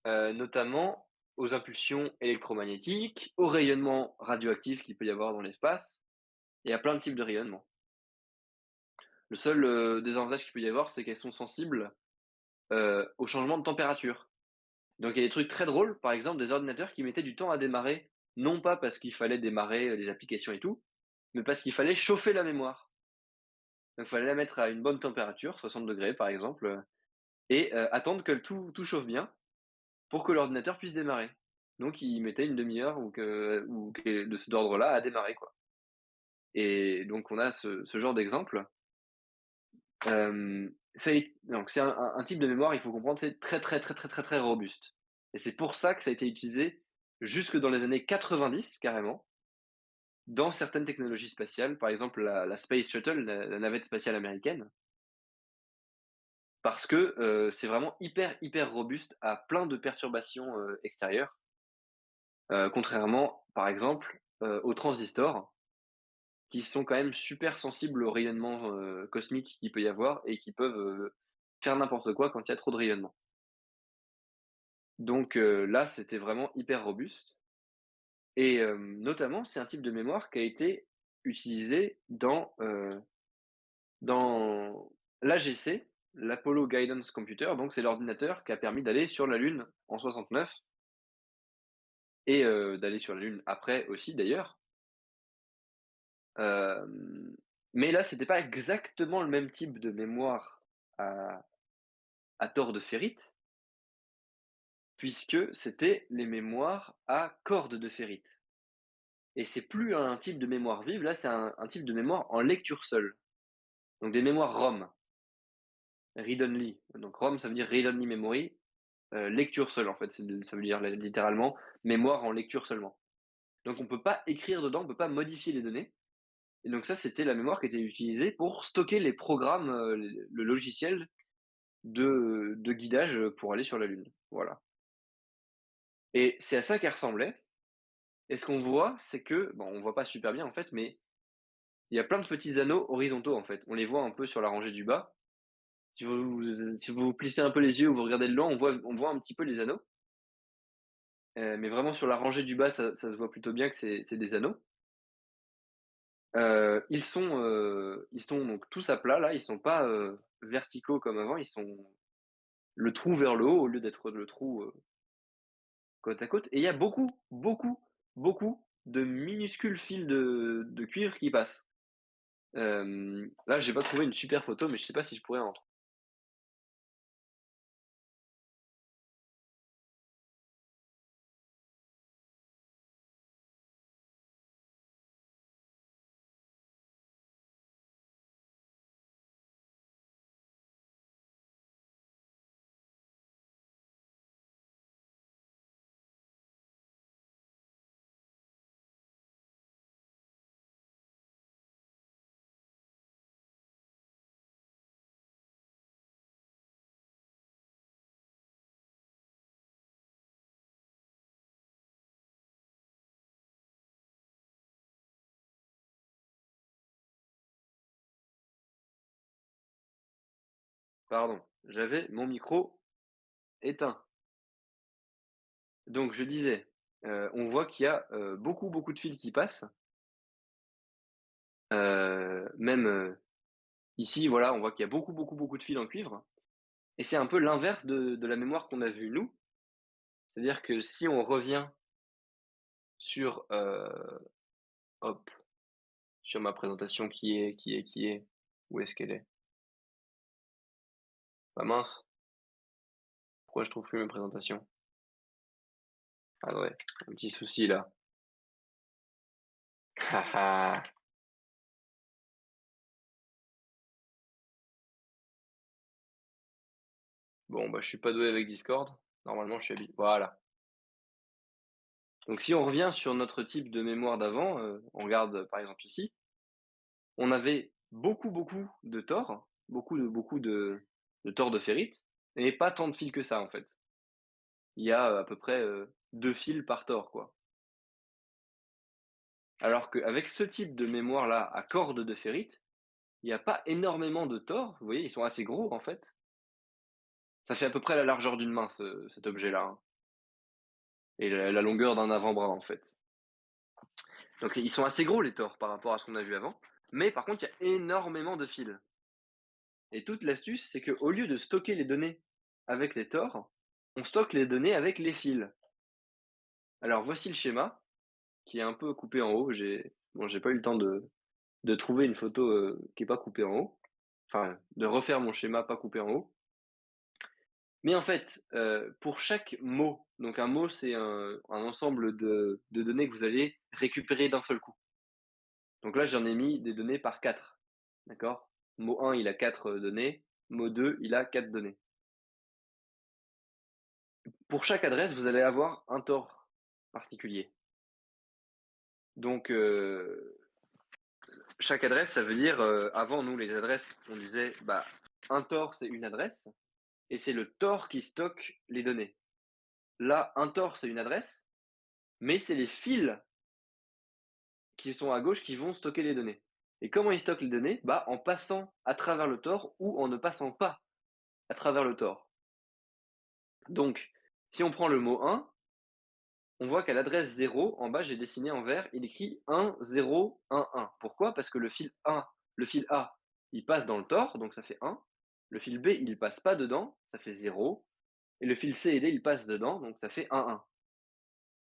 notamment aux impulsions électromagnétiques, au rayonnement radioactif qu'il peut y avoir dans l'espace. Il y a plein de types de rayonnement. Le seul, désavantage qu'il peut y avoir, c'est qu'elles sont sensibles, au changement de température. Donc il y a des trucs très drôles, par exemple des ordinateurs qui mettaient du temps à démarrer, non pas parce qu'il fallait démarrer, les applications et tout, mais parce qu'il fallait chauffer la mémoire. Donc il fallait la mettre à une bonne température, 60 degrés par exemple, et attendre que tout chauffe bien pour que l'ordinateur puisse démarrer. Donc il mettait une demi heure ou que de cet ordre-là à démarrer, quoi. Et donc on a ce genre d'exemple. Ça é donc c'est un type de mémoire, il faut comprendre, c'est très, très, très, très, très, très robuste, et c'est pour ça que ça a été utilisé jusque dans les années 90 carrément, dans certaines technologies spatiales, par exemple la Space Shuttle, la navette spatiale américaine, parce que, c'est vraiment hyper, hyper robuste à plein de perturbations, extérieures, contrairement, par exemple, aux transistors, qui sont quand même super sensibles au rayonnement, cosmique qu'il peut y avoir, et qui peuvent, faire n'importe quoi quand il y a trop de rayonnement. Donc là, c'était vraiment hyper robuste, et notamment, c'est un type de mémoire qui a été utilisé dans l'AGC, l'Apollo Guidance Computer, donc c'est l'ordinateur qui a permis d'aller sur la Lune en 69, et d'aller sur la Lune après aussi d'ailleurs. Hem, mais là, c'était pas exactement le même type de mémoire à tore de ferrite, puisque c'était les mémoires à cordes de ferrite. Et c'est plus un type de mémoire vive, là, c'est un type de mémoire en lecture seule. Donc des mémoires ROM, read only. Donc ROM, ça veut dire read only memory, lecture seule en fait, ça veut dire littéralement mémoire en lecture seulement. Donc on peut pas écrire dedans, on peut pas modifier les données. Et donc ça, c'était la mémoire qui était utilisée pour stocker les programmes, le logiciel de guidage, pour aller sur la Lune. Voilà. Et c'est à ça qu'elle ressemblait. Et ce qu'on voit, c'est que, bon, on voit pas super bien en fait, mais il y a plein de petits anneaux horizontaux en fait. On les voit un peu sur la rangée du bas. Si vous plissez un peu les yeux ou vous regardez le long, on voit un petit peu les anneaux, mais vraiment sur la rangée du bas, ça se voit plutôt bien que c'est des anneaux. Ils sont donc tous à plat là, ils sont pas, verticaux comme avant, ils sont le trou vers le haut au lieu d'être le trou, côte à côte, et il y a beaucoup, beaucoup, beaucoup de minuscules fils de cuivre qui passent. Là, j'ai pas trouvé une super photo, mais je sais pas si je pourrais en Pardon, j'avais mon micro éteint. Donc je disais, on voit qu'il y a, beaucoup, beaucoup de fils qui passent, même, ici, voilà, on voit qu'il y a beaucoup, beaucoup, beaucoup de fils en cuivre et c'est un peu l'inverse de la mémoire qu'on a vue nous. C'est-à-dire que si on revient sur, hop, sur ma présentation qui est où est-ce qu'elle est? Bah mince, pourquoi je trouve plus mes présentations? Attendez, un petit souci là. Bon, bah, je suis pas doué avec Discord. Normalement, je suis habi voilà. Donc si on revient sur notre type de mémoire d'avant, on regarde, par exemple ici, on avait beaucoup, beaucoup de tore, beaucoup de tore de ferrite et pas tant de fils que ça, en fait. Il y a, à peu près, 2 fils par tore, quoi. Alors qu'avec ce type de mémoire-là à cordes de ferrite, il y a pas énormément de tore. Vous voyez, ils sont assez gros, en fait. Ça fait à peu près la largeur d'une main, cet objet-là, hein, et la longueur d'un avant-bras, en fait. Donc ils sont assez gros les tores par rapport à ce qu'on a vu avant, mais par contre, il y a énormément de fils et toute l'astuce, c'est qu'au lieu de stocker les données avec les tores, on stocke les données avec les fils. Alors voici le schéma qui est un peu coupé en haut. J'ai pas eu le temps de trouver une photo, qui est pas coupée en haut, enfin de refaire mon schéma pas coupé en haut. Mais en fait, pour chaque mot, donc un mot, c'est un ensemble de données que vous allez récupérer d'un seul coup. Donc là, j'en ai mis des données par 4, d'accord? Mot 1, il a 4 données, mot 2, il a 4 données. Pour chaque adresse, vous allez avoir un tore particulier. Donc chaque adresse, ça veut dire, avant nous les adresses, on disait, bah, un tore, c'est une adresse et c'est le tore qui stocke les données. Là, un tore, c'est une adresse, mais c'est les fils qui sont à gauche qui vont stocker les données. Et comment ils stockent les données? Bah, en passant à travers le tore ou en ne passant pas à travers le tore. Donc, si on prend le mot 1, on voit qu'à l'adresse 0, en bas, j'ai dessiné en vert, il écrit 1, 0, 1, 1. Pourquoi? Parce que le fil A, il passe dans le tore, donc ça fait 1. Le fil B, il passe pas dedans, ça fait 0. Et le fil C et D, il passe dedans, donc ça fait 1, 1.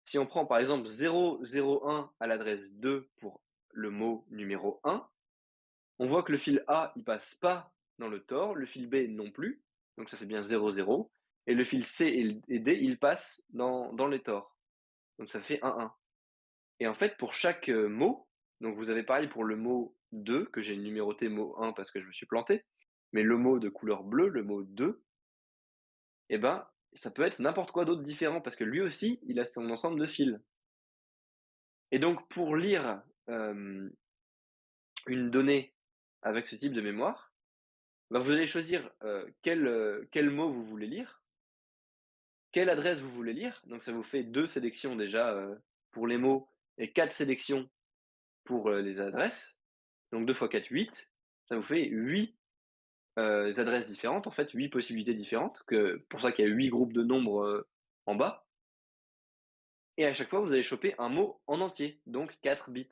Si on prend par exemple 0, 0, 1 à l'adresse 2 pour le mot numéro 1, on voit que le fil A, il passe pas dans le tore, le fil B non plus, donc ça fait bien 0, 0. Et le fil C et D, ils passent dans les tores. Donc ça fait 1, 1. Et en fait, pour chaque, mot, donc vous avez pareil pour le mot 2 que j'ai numéroté mot 1 parce que je me suis planté, mais le mot de couleur bleue, le mot 2, et ben, ça peut être n'importe quoi d'autre différent parce que lui aussi, il a son ensemble de fils. Et donc pour lire, une donnée avec ce type de mémoire, bah, vous allez choisir, quel mot vous voulez lire, quelle adresse vous voulez lire, donc ça vous fait 2 sélections déjà, pour les mots et 4 sélections pour, les adresses. Donc 2 fois 4, 8. Ça vous fait 8 adresses différentes, en fait, 8 possibilités différentes, pour ça qu'il y a 8 groupes de nombres, en bas et à chaque fois, vous allez choper un mot en entier, donc 4 bits.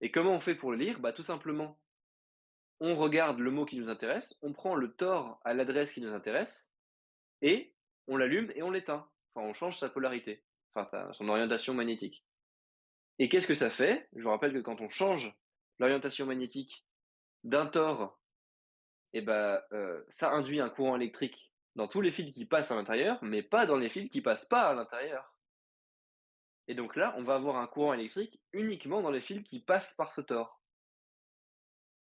Et comment on fait pour le lire? Bah, tout simplement, on regarde le mot qui nous intéresse, on prend le tore à l'adresse qui nous intéresse et on l'allume et on l'éteint. Enfin, on change sa polarité, enfin son orientation magnétique. Et qu'est-ce que ça fait? Je vous rappelle que quand on change l'orientation magnétique d'un tore, et ben, ça induit un courant électrique dans tous les fils qui passent à l'intérieur, mais pas dans les fils qui passent pas à l'intérieur. Et donc là, on va avoir un courant électrique uniquement dans les fils qui passent par ce tore.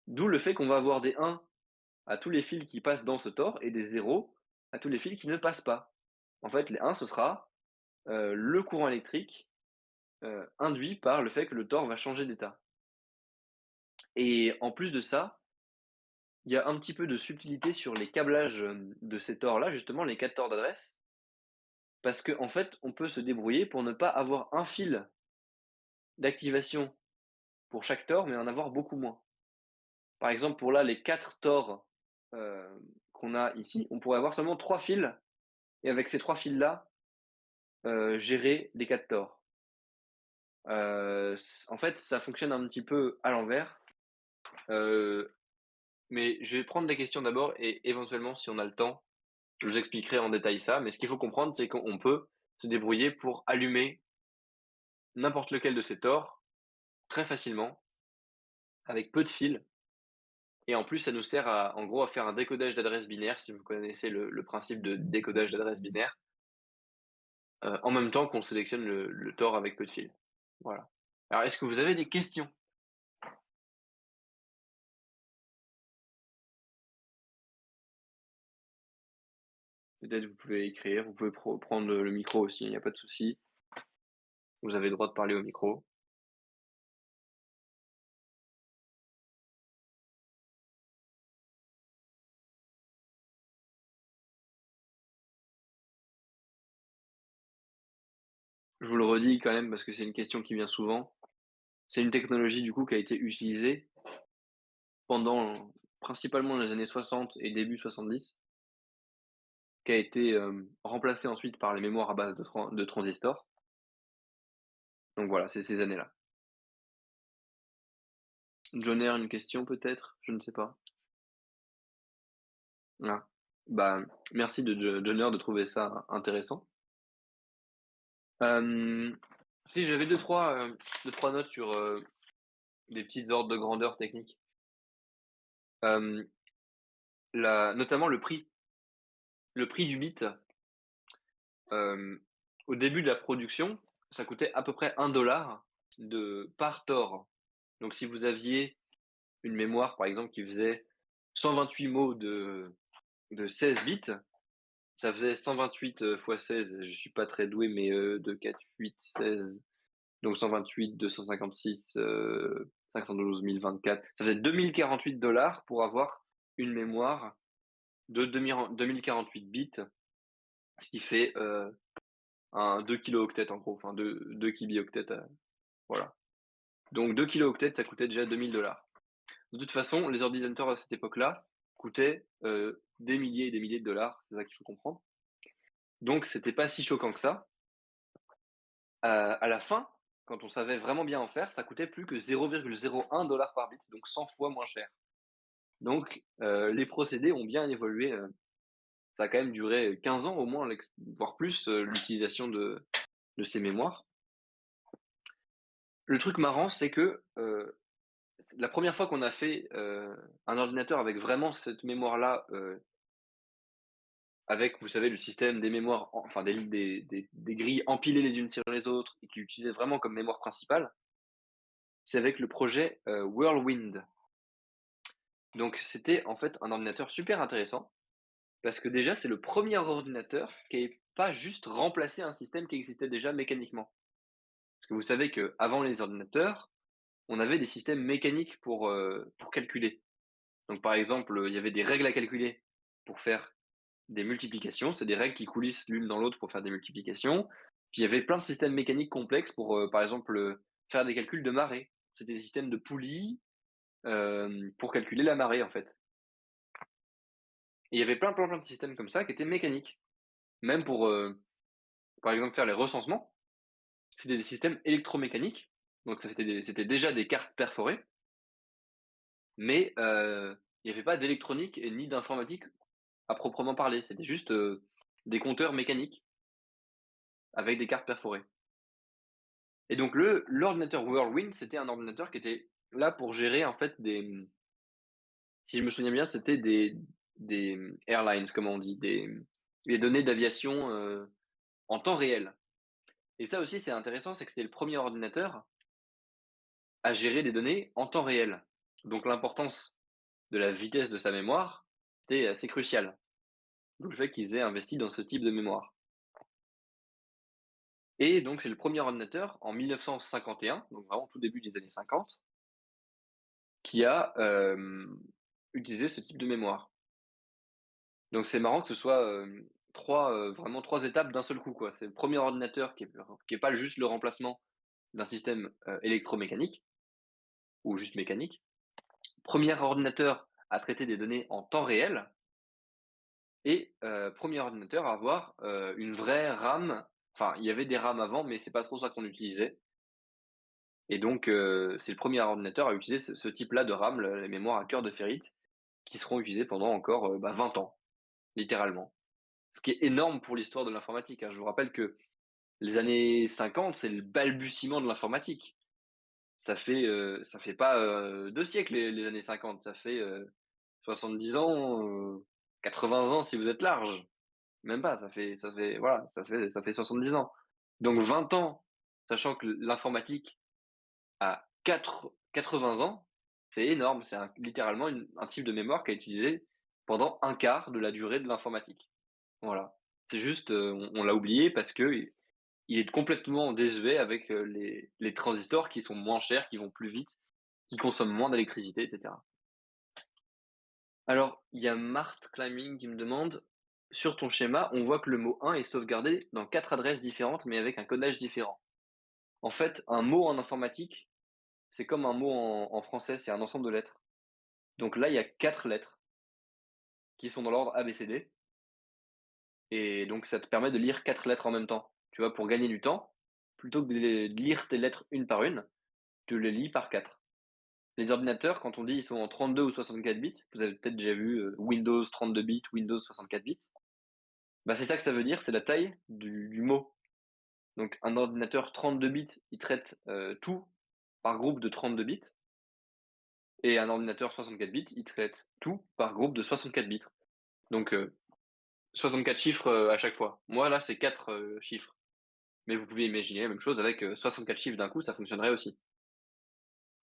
D'où le fait qu'on va avoir des 1 à tous les fils qui passent dans ce tore et des 0 à tous les fils qui ne passent pas. En fait, les 1, ce sera, le courant électrique, induit par le fait que le tore va changer d'état. Et en plus de ça, il y a un petit peu de subtilité sur les câblages, de ces tores-là, justement, les 4 tores d'adresse. Parce qu'en fait, on peut se débrouiller pour ne pas avoir un fil d'activation pour chaque tore, mais en avoir beaucoup moins. Par exemple, pour là, les 4 tores qu'on a ici, on pourrait avoir seulement 3 fils et avec ces 3 fils-là, gérer les 4 tores. S En fait, ça fonctionne un petit peu à l'envers, heu, mais je vais prendre les questions d'abord et éventuellement, si on a le temps, je vous expliquerai en détail ça. Mais ce qu'il faut comprendre, c'est qu'on peut se débrouiller pour allumer n'importe lequel de ces tores très facilement, avec peu de fils et en plus, ça nous sert à en gros, à faire un décodage d'adresse binaire, si vous connaissez le principe de décodage d'adresse binaire, en même temps qu'on sélectionne le tore avec peu de fils. Voilà. Alors est-ce que vous avez des questions? Peut-être vous pouvez écrire, vous pouvez prendre le micro aussi, il n'y a pas de souci. Vous avez le droit de parler au micro. Je vous le redis quand même parce que c'est une question qui vient souvent. C'est une technologie du coup qui a été utilisée pendant principalement les années 60 et début 70, qui a été, remplacée ensuite par les mémoires à base de transistors. Donc voilà, c'est ces années-là. Joner, une question peut-être? Je ne sais pas. Ah, bah, merci de Joner de trouver ça intéressant. Hem, Si j'avais deux trois notes sur, des petites ordres de grandeur techniques. Hem, la Notamment le prix du bit, hem, au début de la production, ça coûtait à peu près 1 dollar de par tore. Donc si vous aviez une mémoire, par exemple, qui faisait 128 mots de 16 bits, ça faisait 128, fois 16, je suis pas très doué, mais 2, 4, 8, 16, donc 128, 256, 512 1024, ça faisait 2 048 $ pour avoir une mémoire de 2048 bits, ce qui fait, un 2 kilooctets en gros, enfin 2 kibioctets, voilà. Donc 2 kilooctets, ça coûtait déjà 2 000 $. De toute façon, les ordinateurs à cette époque-là coûtaient, des milliers et des milliers de dollars, c'est ça qu'il faut comprendre. Donc c'était pas si choquant que ça. À la fin, quand on savait vraiment bien en faire, ça coûtait plus que 0,01 $ par bit, donc 100 fois moins cher. Donc les procédés ont bien évolué, ça a quand même duré 15 ans au moins, voire plus, l'utilisation de ces mémoires. Le truc marrant, c'est que, la première fois qu'on a fait, un ordinateur avec vraiment cette mémoire-là, avec, vous savez, le système des mémoires, enfin des grilles empilées les unes sur les autres et qui l'utilisaient vraiment comme mémoire principale, c'est avec le projet, Whirlwind. Donc c'était en fait un ordinateur super intéressant parce que déjà, c'est le premier ordinateur qui n'avait pas juste remplacé un système qui existait déjà mécaniquement. Parce que vous savez qu'avant les ordinateurs, on avait des systèmes mécaniques pour calculer. Donc par exemple, il y avait des règles à calculer pour faire des multiplications, c'est des règles qui coulissent l'une dans l'autre pour faire des multiplications. Puis il y avait plein de systèmes mécaniques complexes pour, par exemple, faire des calculs de marée. C'était des systèmes de poulies, pour calculer la marée, en fait. Et il y avait plein, plein, plein de systèmes comme ça qui étaient mécaniques. Même pour, par exemple, faire les recensements, c'était des systèmes électromécaniques, donc c'était déjà des cartes perforées, mais il n'y avait pas d'électronique et ni d'informatique à proprement parler. C'était juste, des compteurs mécaniques avec des cartes perforées. Et donc l'ordinateur Whirlwind, c'était un ordinateur qui était là pour gérer en fait si je me souviens bien, c'était des airlines, comme on dit, des données d'aviation, en temps réel. Et ça aussi, c'est intéressant, c'est que c'était le premier ordinateur à gérer des données en temps réel. Donc l'importance de la vitesse de sa mémoire, c'était assez crucial. D'où le fait qu'ils aient investi dans ce type de mémoire. Et donc c'est le premier ordinateur en 1951, donc vraiment tout début des années 50, qui a, utilisé ce type de mémoire. Donc c'est marrant que ce soit, 3, vraiment 3 étapes d'un seul coup, quoi. C'est le premier ordinateur qui est pas juste le remplacement d'un système, électromécanique ou juste mécanique. Premier ordinateur à traiter des données en temps réel et 1er ordinateur à avoir, une vraie RAM. Enfin, il y avait des RAM avant, mais c'est pas trop ça qu'on utilisait et donc c'est le premier ordinateur à utiliser ce type-là de RAM, le les mémoires à cœur de ferrite, qui seront utilisées pendant encore, 20 ans, littéralement. Ce qui est énorme pour l'histoire de l'informatique, hein. Je vous rappelle que les années 50, c'est le balbutiement de l'informatique. Ça fait pas, 2 siècles les années 50, ça fait, 70 ans, 80 ans si vous êtes large. Même pas, ça fait voilà, ça fait 70 ans. Donc 20 ans, sachant que l'informatique a 80 ans, c'est énorme. C'est littéralement un type de mémoire qui est utilisé pendant un quart de la durée de l'informatique. Voilà. C'est juste, on l'a oublié parce qu'il est complètement désuet avec, les transistors qui sont moins chers, qui vont plus vite, qui consomment moins d'électricité et cetera. Alors, il y a Mart Climbing qui me demande: «Sur ton schéma, on voit que le mot 1 est sauvegardé dans 4 adresses différentes, mais avec un codage différent». En fait, un mot en informatique, c'est comme un mot en français, c'est un ensemble de lettres. Donc là, il y a 4 lettres qui sont dans l'ordre ABCD et donc ça te permet de lire 4 lettres en même temps. Tu vois, pour gagner du temps, plutôt que de lire tes lettres une par une, tu les lis par 4. Les ordinateurs, quand on dit ils sont en 32 ou 64 bits, vous avez peut-être déjà vu, Windows 32 bits, Windows 64 bits. Bah, c'est ça que ça veut dire, c'est la taille du mot. Donc un ordinateur 32 bits, il traite, tout par groupe de 32 bits et un ordinateur 64 bits, il traite tout par groupe de 64 bits. Donc 64 chiffres, à chaque fois. Moi là, c'est 4 chiffres. Mais vous pouvez imaginer la même chose avec, 64 chiffres d'un coup, ça fonctionnerait aussi.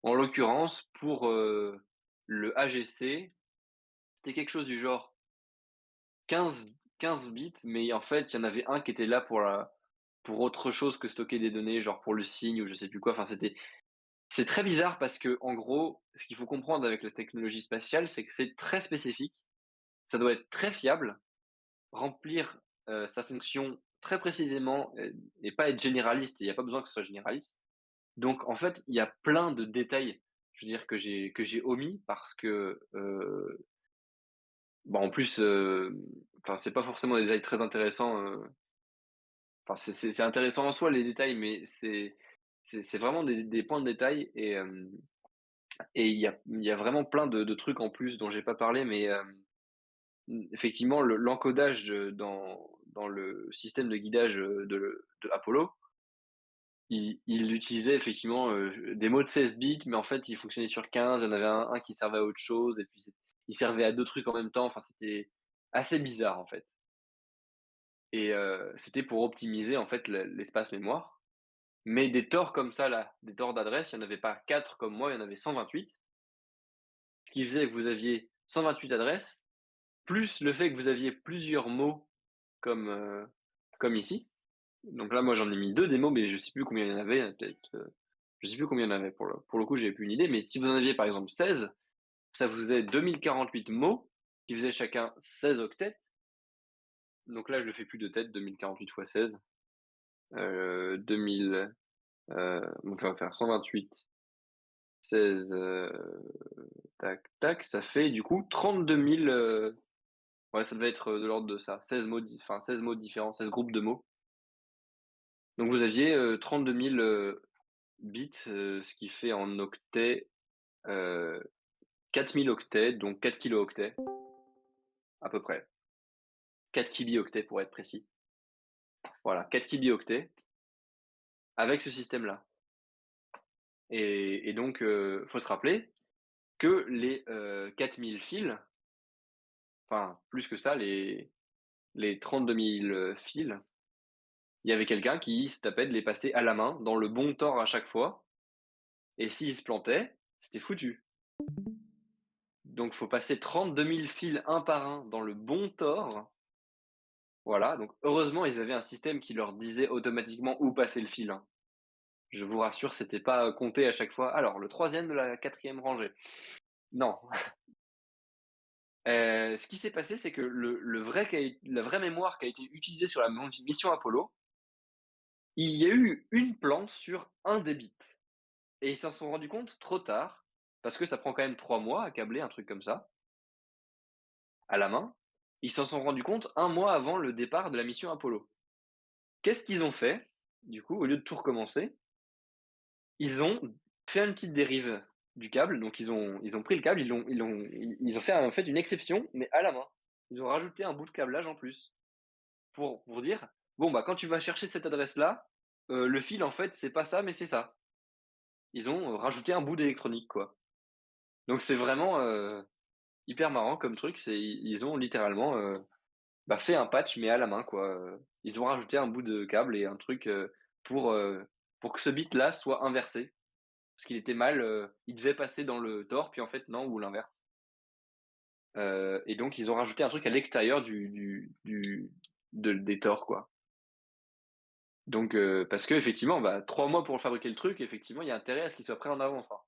En l'occurrence, pour, le AGC, c'était quelque chose du genre 15 15 bits, mais en fait, il y en avait un qui était là pour autre chose que stocker des données, genre pour le signe ou je sais plus quoi. Enfin, c'est très bizarre parce que en gros, ce qu'il faut comprendre avec la technologie spatiale, c'est que c'est très spécifique. Ça doit être très fiable, remplir, sa fonction très précisément et pas être généraliste. Il y a pas besoin que ce soit généraliste. Donc en fait, il y a plein de détails, je veux dire que j'ai omis parce que, bah, en plus, enfin, c'est pas forcément des détails très intéressants, enfin, c'est intéressant en soi les détails, mais c'est vraiment des points de détail et il y a vraiment plein de trucs en plus dont j'ai pas parlé, mais effectivement l'encodage, dans le système de guidage, de Apollo, il utilisait effectivement, des mots de 16 bits, mais en fait, il fonctionnait sur 15. Il y en avait un qui servait à autre chose et puis il servait à 2 trucs en même temps. Enfin, c'était assez bizarre, en fait et c'était pour optimiser, en fait, l'espace mémoire. Mais des torts comme ça là, des torts d'adresse, il y en avait pas 4 comme moi, il y en avait 128. Ce qui faisait que vous aviez 128 adresses, plus le fait que vous aviez plusieurs mots comme, comme ici. Donc là, moi, j'en ai mis 2 des mots, mais je sais plus combien il y en avait, peut-être, je sais plus combien il y en avait pour le coup, j'ai plus une idée, mais si vous en aviez par exemple 16, ça vous faisait 2048 mots qui faisaient chacun 16 octets. Donc là, je le fais plus de tête, 2048 fois 16, 2000, donc on va faire 128, 16, tac, tac, ça fait du coup 32 000, ouais, ça devait être, de l'ordre de ça, 16 mots enfin 16 mots différents, 16 groupes de mots. Donc vous aviez, 32 000, bits, ce qui fait en octets, heu, 4 000 octets, donc 4 kilooctets à peu près. 4 kibioctets pour être précis. Voilà, 4 kibioctets avec ce système-là et donc faut se rappeler que les, 4 000 fils, enfin plus que ça, les 32 000, fils, il y avait quelqu'un qui se tapait de les passer à la main dans le bon tort à chaque fois et s'il se plantait, c'était foutu. Donc faut passer 32 000 fils un par un dans le bon tort. Voilà, donc heureusement, ils avaient un système qui leur disait automatiquement où passer le fil, hein. Je vous rassure, c'était pas, compté à chaque fois: «Alors le troisième de la quatrième rangée». Non. Ce qui s'est passé, c'est que le vrai qui a é la vraie mémoire qui a été utilisée sur la mission Apollo, il y a eu une plante sur un des bits et ils s'en sont rendus compte trop tard, parce que ça prend quand même 3 mois à câbler un truc comme ça. à la main. Ils s'en sont rendus compte un mois avant le départ de la mission Apollo. Qu'est-ce qu'ils ont fait? Du coup, au lieu de tout recommencer, ils ont fait une petite dérive du câble. Donc ils ont pris le câble, ils ont fait en fait une exception, mais à la main. Ils ont rajouté un bout de câblage en plus pour dire: «Bon, bah, quand tu vas chercher cette adresse-là, le fil en fait, c'est pas ça, mais c'est ça». Ils ont, rajouté un bout d'électronique, quoi. Donc c'est vraiment, hyper marrant comme truc. Ils ont littéralement, bah, fait un patch, mais à la main, quoi, Ils ont rajouté un bout de câble et un truc, pour, heu, pour que ce bit-là soit inversé. Parce qu'il était mal, il devait passer dans le Tor, puis en fait non, ou l'inverse. Et donc ils ont rajouté un truc à l'extérieur des Tors, quoi. Donc parce qu'effectivement, bah, 3 mois pour fabriquer le truc, effectivement, il y a intérêt à ce qu'il soit prêt en avance, hein.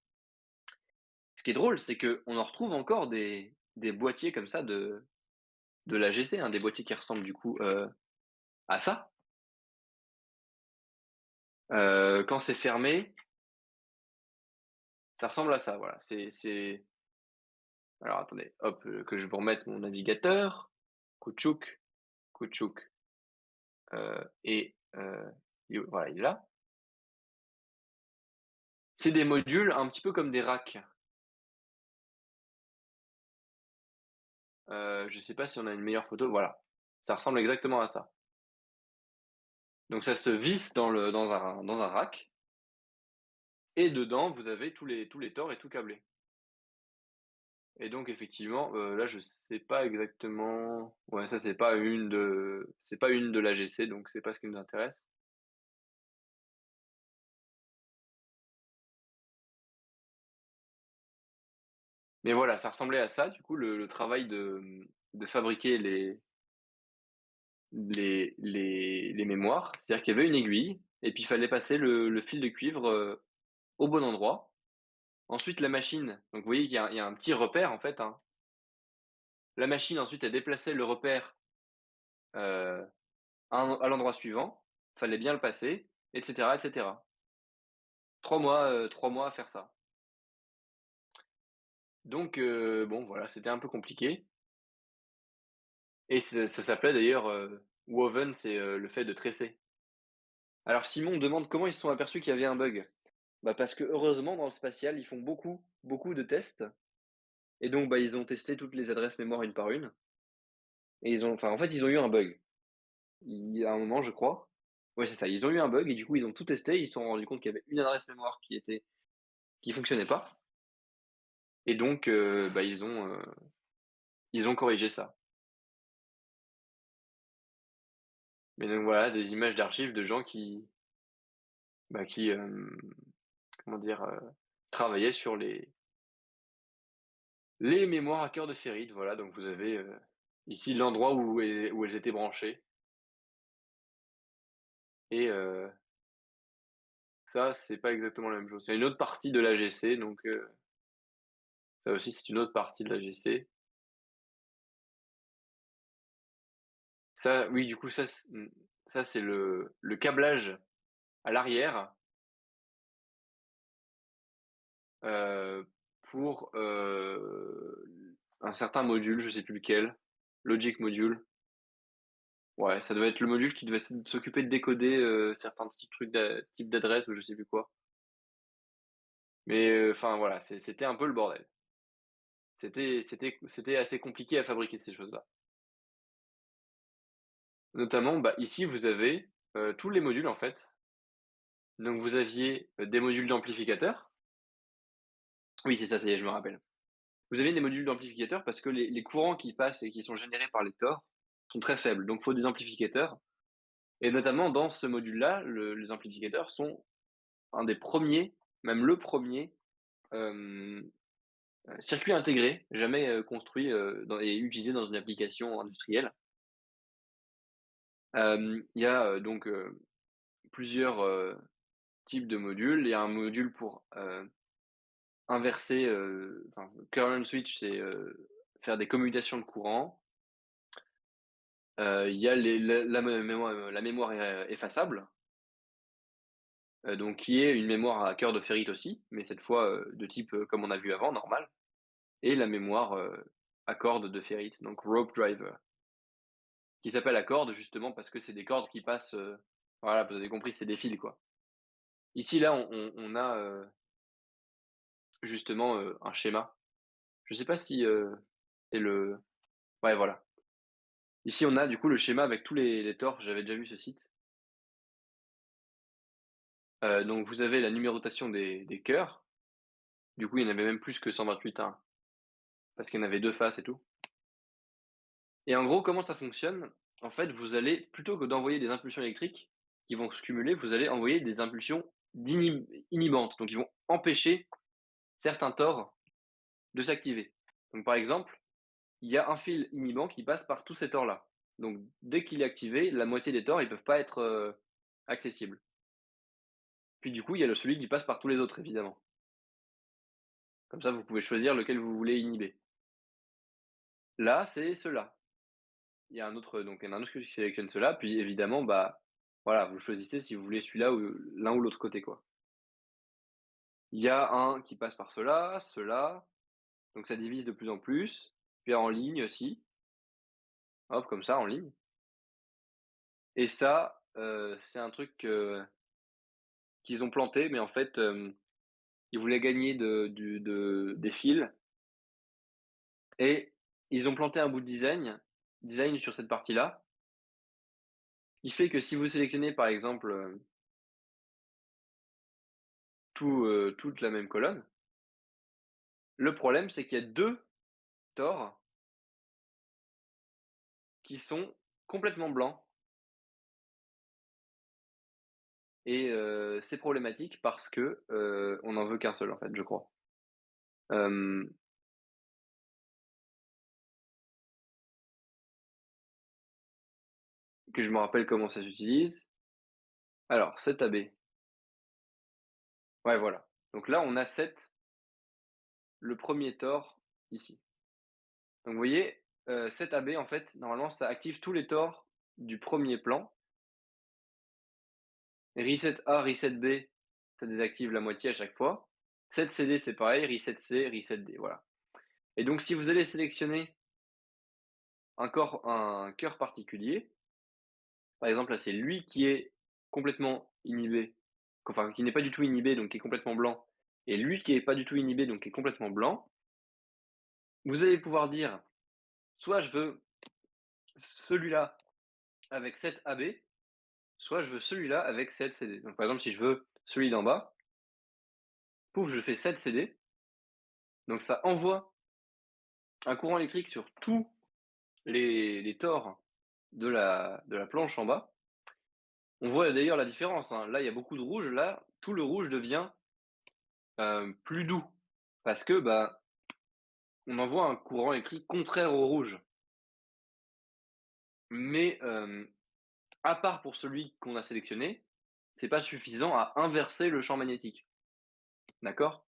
Ce qui est drôle, c'est qu'on en retrouve encore des boîtiers comme ça de l'AGC, hein, des boîtiers qui ressemblent du coup, à ça. Quand c'est fermé, ça ressemble à ça, voilà. Alors attendez, hop, que je vous remette mon navigateur. Caoutchouc, caoutchouc, il est où? Voilà, il est là. C'est des modules un petit peu comme des racks. Je sais pas si on a une meilleure photo, voilà. Ça ressemble exactement à ça. Donc ça se visse dans un rack et dedans, vous avez tous les tors et tout câblé. Et donc effectivement, là, je sais pas exactement, ouais, ça, c'est pas une de l'AGC, donc c'est pas ce qui nous intéresse. Mais voilà, ça ressemblait à ça, du coup, le travail de fabriquer les mémoires. C'est-à-dire qu'il y avait une aiguille et puis il fallait passer le fil de cuivre, au bon endroit. Ensuite la machine, donc vous voyez qu'il y a un petit repère en fait, hein. La machine ensuite elle déplaçait le repère, heu, à l'endroit suivant. Fallait bien le passer et cetera et cetera. 3 mois à faire ça. Donc bon voilà, c'était un peu compliqué et ça s'appelait d'ailleurs, woven, c'est, le fait de tresser. Alors Simon demande comment ils se sont aperçus qu'il y avait un bug? Bah, parce que heureusement dans le spatial, ils font beaucoup, beaucoup de tests et donc bah, ils ont testé toutes les adresses mémoire une par une et en fait, ils ont eu un bug. Il y a un moment, je crois. Ouais, c'est ça, ils ont eu un bug et du coup, ils ont tout testé, ils se sont rendus compte qu'il y avait une adresse mémoire qui fonctionnait pas et donc bah, ils ont corrigé ça. Mais donc voilà, des images d'archives de gens qui, comment dire? Travaillaient sur les mémoires à cœur de ferrite, voilà, donc vous avez, ici l'endroit où elles étaient branchées et ça, c'est pas exactement la même chose. C'est une autre partie de l'AGC, donc ça aussi, c'est une autre partie de l'AGC. Ça, oui, du coup, ça, c'est le câblage à l'arrière, heu, pour, un certain module, je sais plus lequel, Logic Module. Ouais, ça doit être le module qui devait s'occuper de décoder, certains petits trucs type d'adresse ou je sais plus quoi. Mais enfin voilà, c'était un peu le bordel. C'était assez compliqué à fabriquer ces choses-là. Notamment, bah, ici, vous avez, tous les modules, en fait. Donc vous aviez, des modules d'amplificateurs. Oui, c'est ça y est, je me rappelle. Vous avez des modules d'amplificateurs parce que les courants qui passent et qui sont générés par les tors sont très faibles, donc il faut des amplificateurs et notamment dans ce module-là, les amplificateurs sont un des premiers, même le premier circuit intégré jamais, construit, et utilisé dans une application industrielle. Il y a, donc, plusieurs, types de modules. Il y a un module pour, inverser, enfin, current switch, c'est, faire des commutations de courant. Il y a la mémoire, effaçable, donc qui est une mémoire à cœur de ferrite aussi, mais cette fois, de type, comme on a vu avant, normal et la mémoire, à cordes de ferrite, donc rope driver, qui s'appelle à cordes justement parce que c'est des cordes qui passent, voilà, vous avez compris, c'est des fils, quoi. Ici, là, on a, justement, un schéma. Je sais pas si, c'est le ouais, voilà. Ici, on a du coup le schéma avec tous les torts, j'avais déjà vu ce site. Donc vous avez la numérotation des cœurs. Du coup, il y en avait même plus que 128, hein, parce qu'il y en avait 2 faces et tout. Et en gros, comment ça fonctionne? En fait, vous allez plutôt que d'envoyer des impulsions électriques qui vont se cumuler, vous allez envoyer des impulsions inhibantes. Donc ils vont empêcher certains tores de s'activer. Donc par exemple, il y a un fil inhibant qui passe par tous ces tores-là. Donc dès qu'il est activé, la moitié des tores, ils peuvent pas être, accessibles. Puis du coup, il y a celui qui passe par tous les autres évidemment. Comme ça, vous pouvez choisir lequel vous voulez inhiber. Là, c'est ceux-là. Il y en a un autre qui sélectionne cela, puis évidemment, bah, voilà, vous choisissez si vous voulez celui-là ou l'un ou l'autre côté, quoi. Il y a un qui passe par cela, donc ça divise de plus en plus, puis en ligne aussi, hop, comme ça, en ligne. Et ça, c'est un truc, qu'ils ont planté, mais en fait, ils voulaient gagner des fils et ils ont planté un bout de design sur cette partie-là, qui fait que si vous sélectionnez, par exemple, toute la même colonne, le problème, c'est qu'il y a 2 tores qui sont complètement blancs et c'est problématique parce que, on n'en veut qu'un seul, en fait, je crois. Hem, que je me rappelle comment ça s'utilise. Alors 7 AB, ouais, voilà. Donc là, on a 7, le premier tore ici. Donc vous voyez, 7 AB, en fait, normalement, ça active tous les tores du premier plan. Reset A, reset B, ça désactive la moitié à chaque fois. 7 CD, c'est pareil, reset C, reset D, voilà. Et donc si vous allez sélectionner un cœur particulier, par exemple, là, c'est lui qui est complètement inhibé, enfin, qui n'est pas du tout inhibé, donc qui est complètement blanc, et lui qui est pas du tout inhibé, donc qui est complètement blanc. Vous allez pouvoir dire: «Soit je veux celui-là avec 7 AB, soit je veux celui-là avec 7 CD». Donc par exemple, si je veux celui d'en bas, pouf, je fais 7 CD, donc ça envoie un courant électrique sur tous les tores de la planche en bas. On voit d'ailleurs la différence, hein. Là, il y a beaucoup de rouge, là, tout le rouge devient, plus doux parce que, bah, on envoie un courant électrique contraire au rouge. Mais, à part pour celui qu'on a sélectionné, c'est pas suffisant à inverser le champ magnétique. D'accord?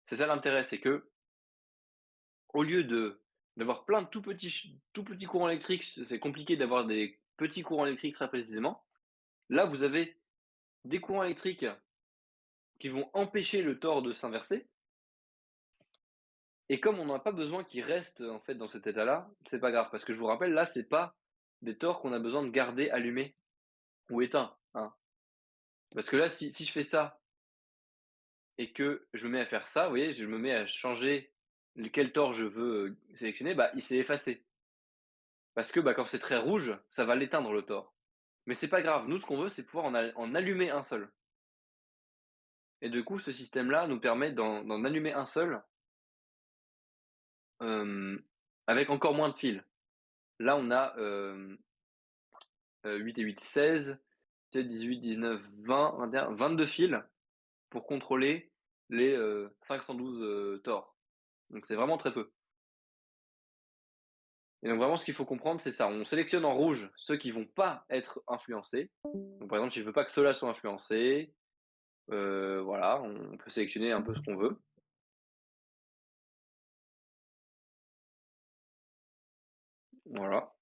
C'est ça l'intérêt, c'est que au lieu d'avoir plein de tout petits courants électriques, c'est compliqué d'avoir des petits courants électriques très précisément. Là, vous avez des courants électriques qui vont empêcher le tore de s'inverser et comme on n'a pas besoin qu'il reste, en fait, dans cet état-là, c'est pas grave. Parce que je vous rappelle, là, c'est pas des tores qu'on a besoin de garder allumés ou éteints, hein. Parce que là, si je fais ça et que je me mets à faire ça, vous voyez, je me mets à changer lequel tore je veux, sélectionner, bah, il s'est effacé. Parce que, bah, quand c'est très rouge, ça va l'éteindre le tore. Mais c'est pas grave, nous, ce qu'on veut, c'est pouvoir en allumer un seul. Et du coup, ce système-là nous permet d'en allumer un seul, hem, avec encore moins de fils. Là, on a, 8 et 8, 16, 17, 18, 19, 20, 21, 22 fils pour contrôler les, 512, tores. Donc c'est vraiment très peu. Et donc vraiment ce qu'il faut comprendre, c'est ça. On sélectionne en rouge ceux qui vont pas être influencés. Donc par exemple, si je veux pas que ceux-là soient influencés, voilà, on peut sélectionner un peu ce qu'on veut. Voilà.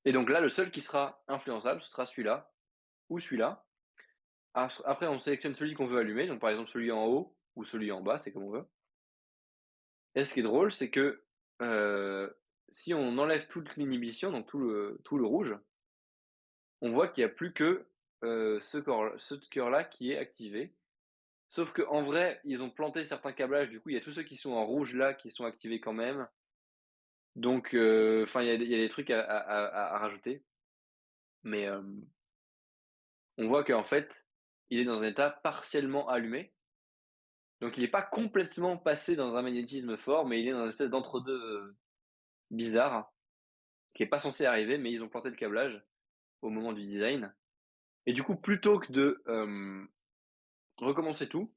Et donc là, le seul qui sera influençable, ce sera celui-là ou celui-là. Après, on sélectionne celui qu'on veut allumer, donc par exemple celui en haut ou celui en bas, c'est comme on veut. Et ce qui est drôle, c'est que heu, si on enlève toute l'inhibition, donc tout le rouge, on voit qu'il y a plus que, ce cœur-là qui est activé. Sauf qu'en vrai, ils ont planté certains câblages, du coup, il y a tous ceux qui sont en rouge là, qui sont activés quand même. Donc enfin, il y a des trucs à rajouter. Mais on voit qu'en fait, il est dans un état partiellement allumé. Donc il est pas complètement passé dans un magnétisme fort, mais il est dans une espèce d'entre-deux, bizarre, qui est pas censé arriver, mais ils ont planté le câblage au moment du design. Et du coup, plutôt que de, recommencer tout,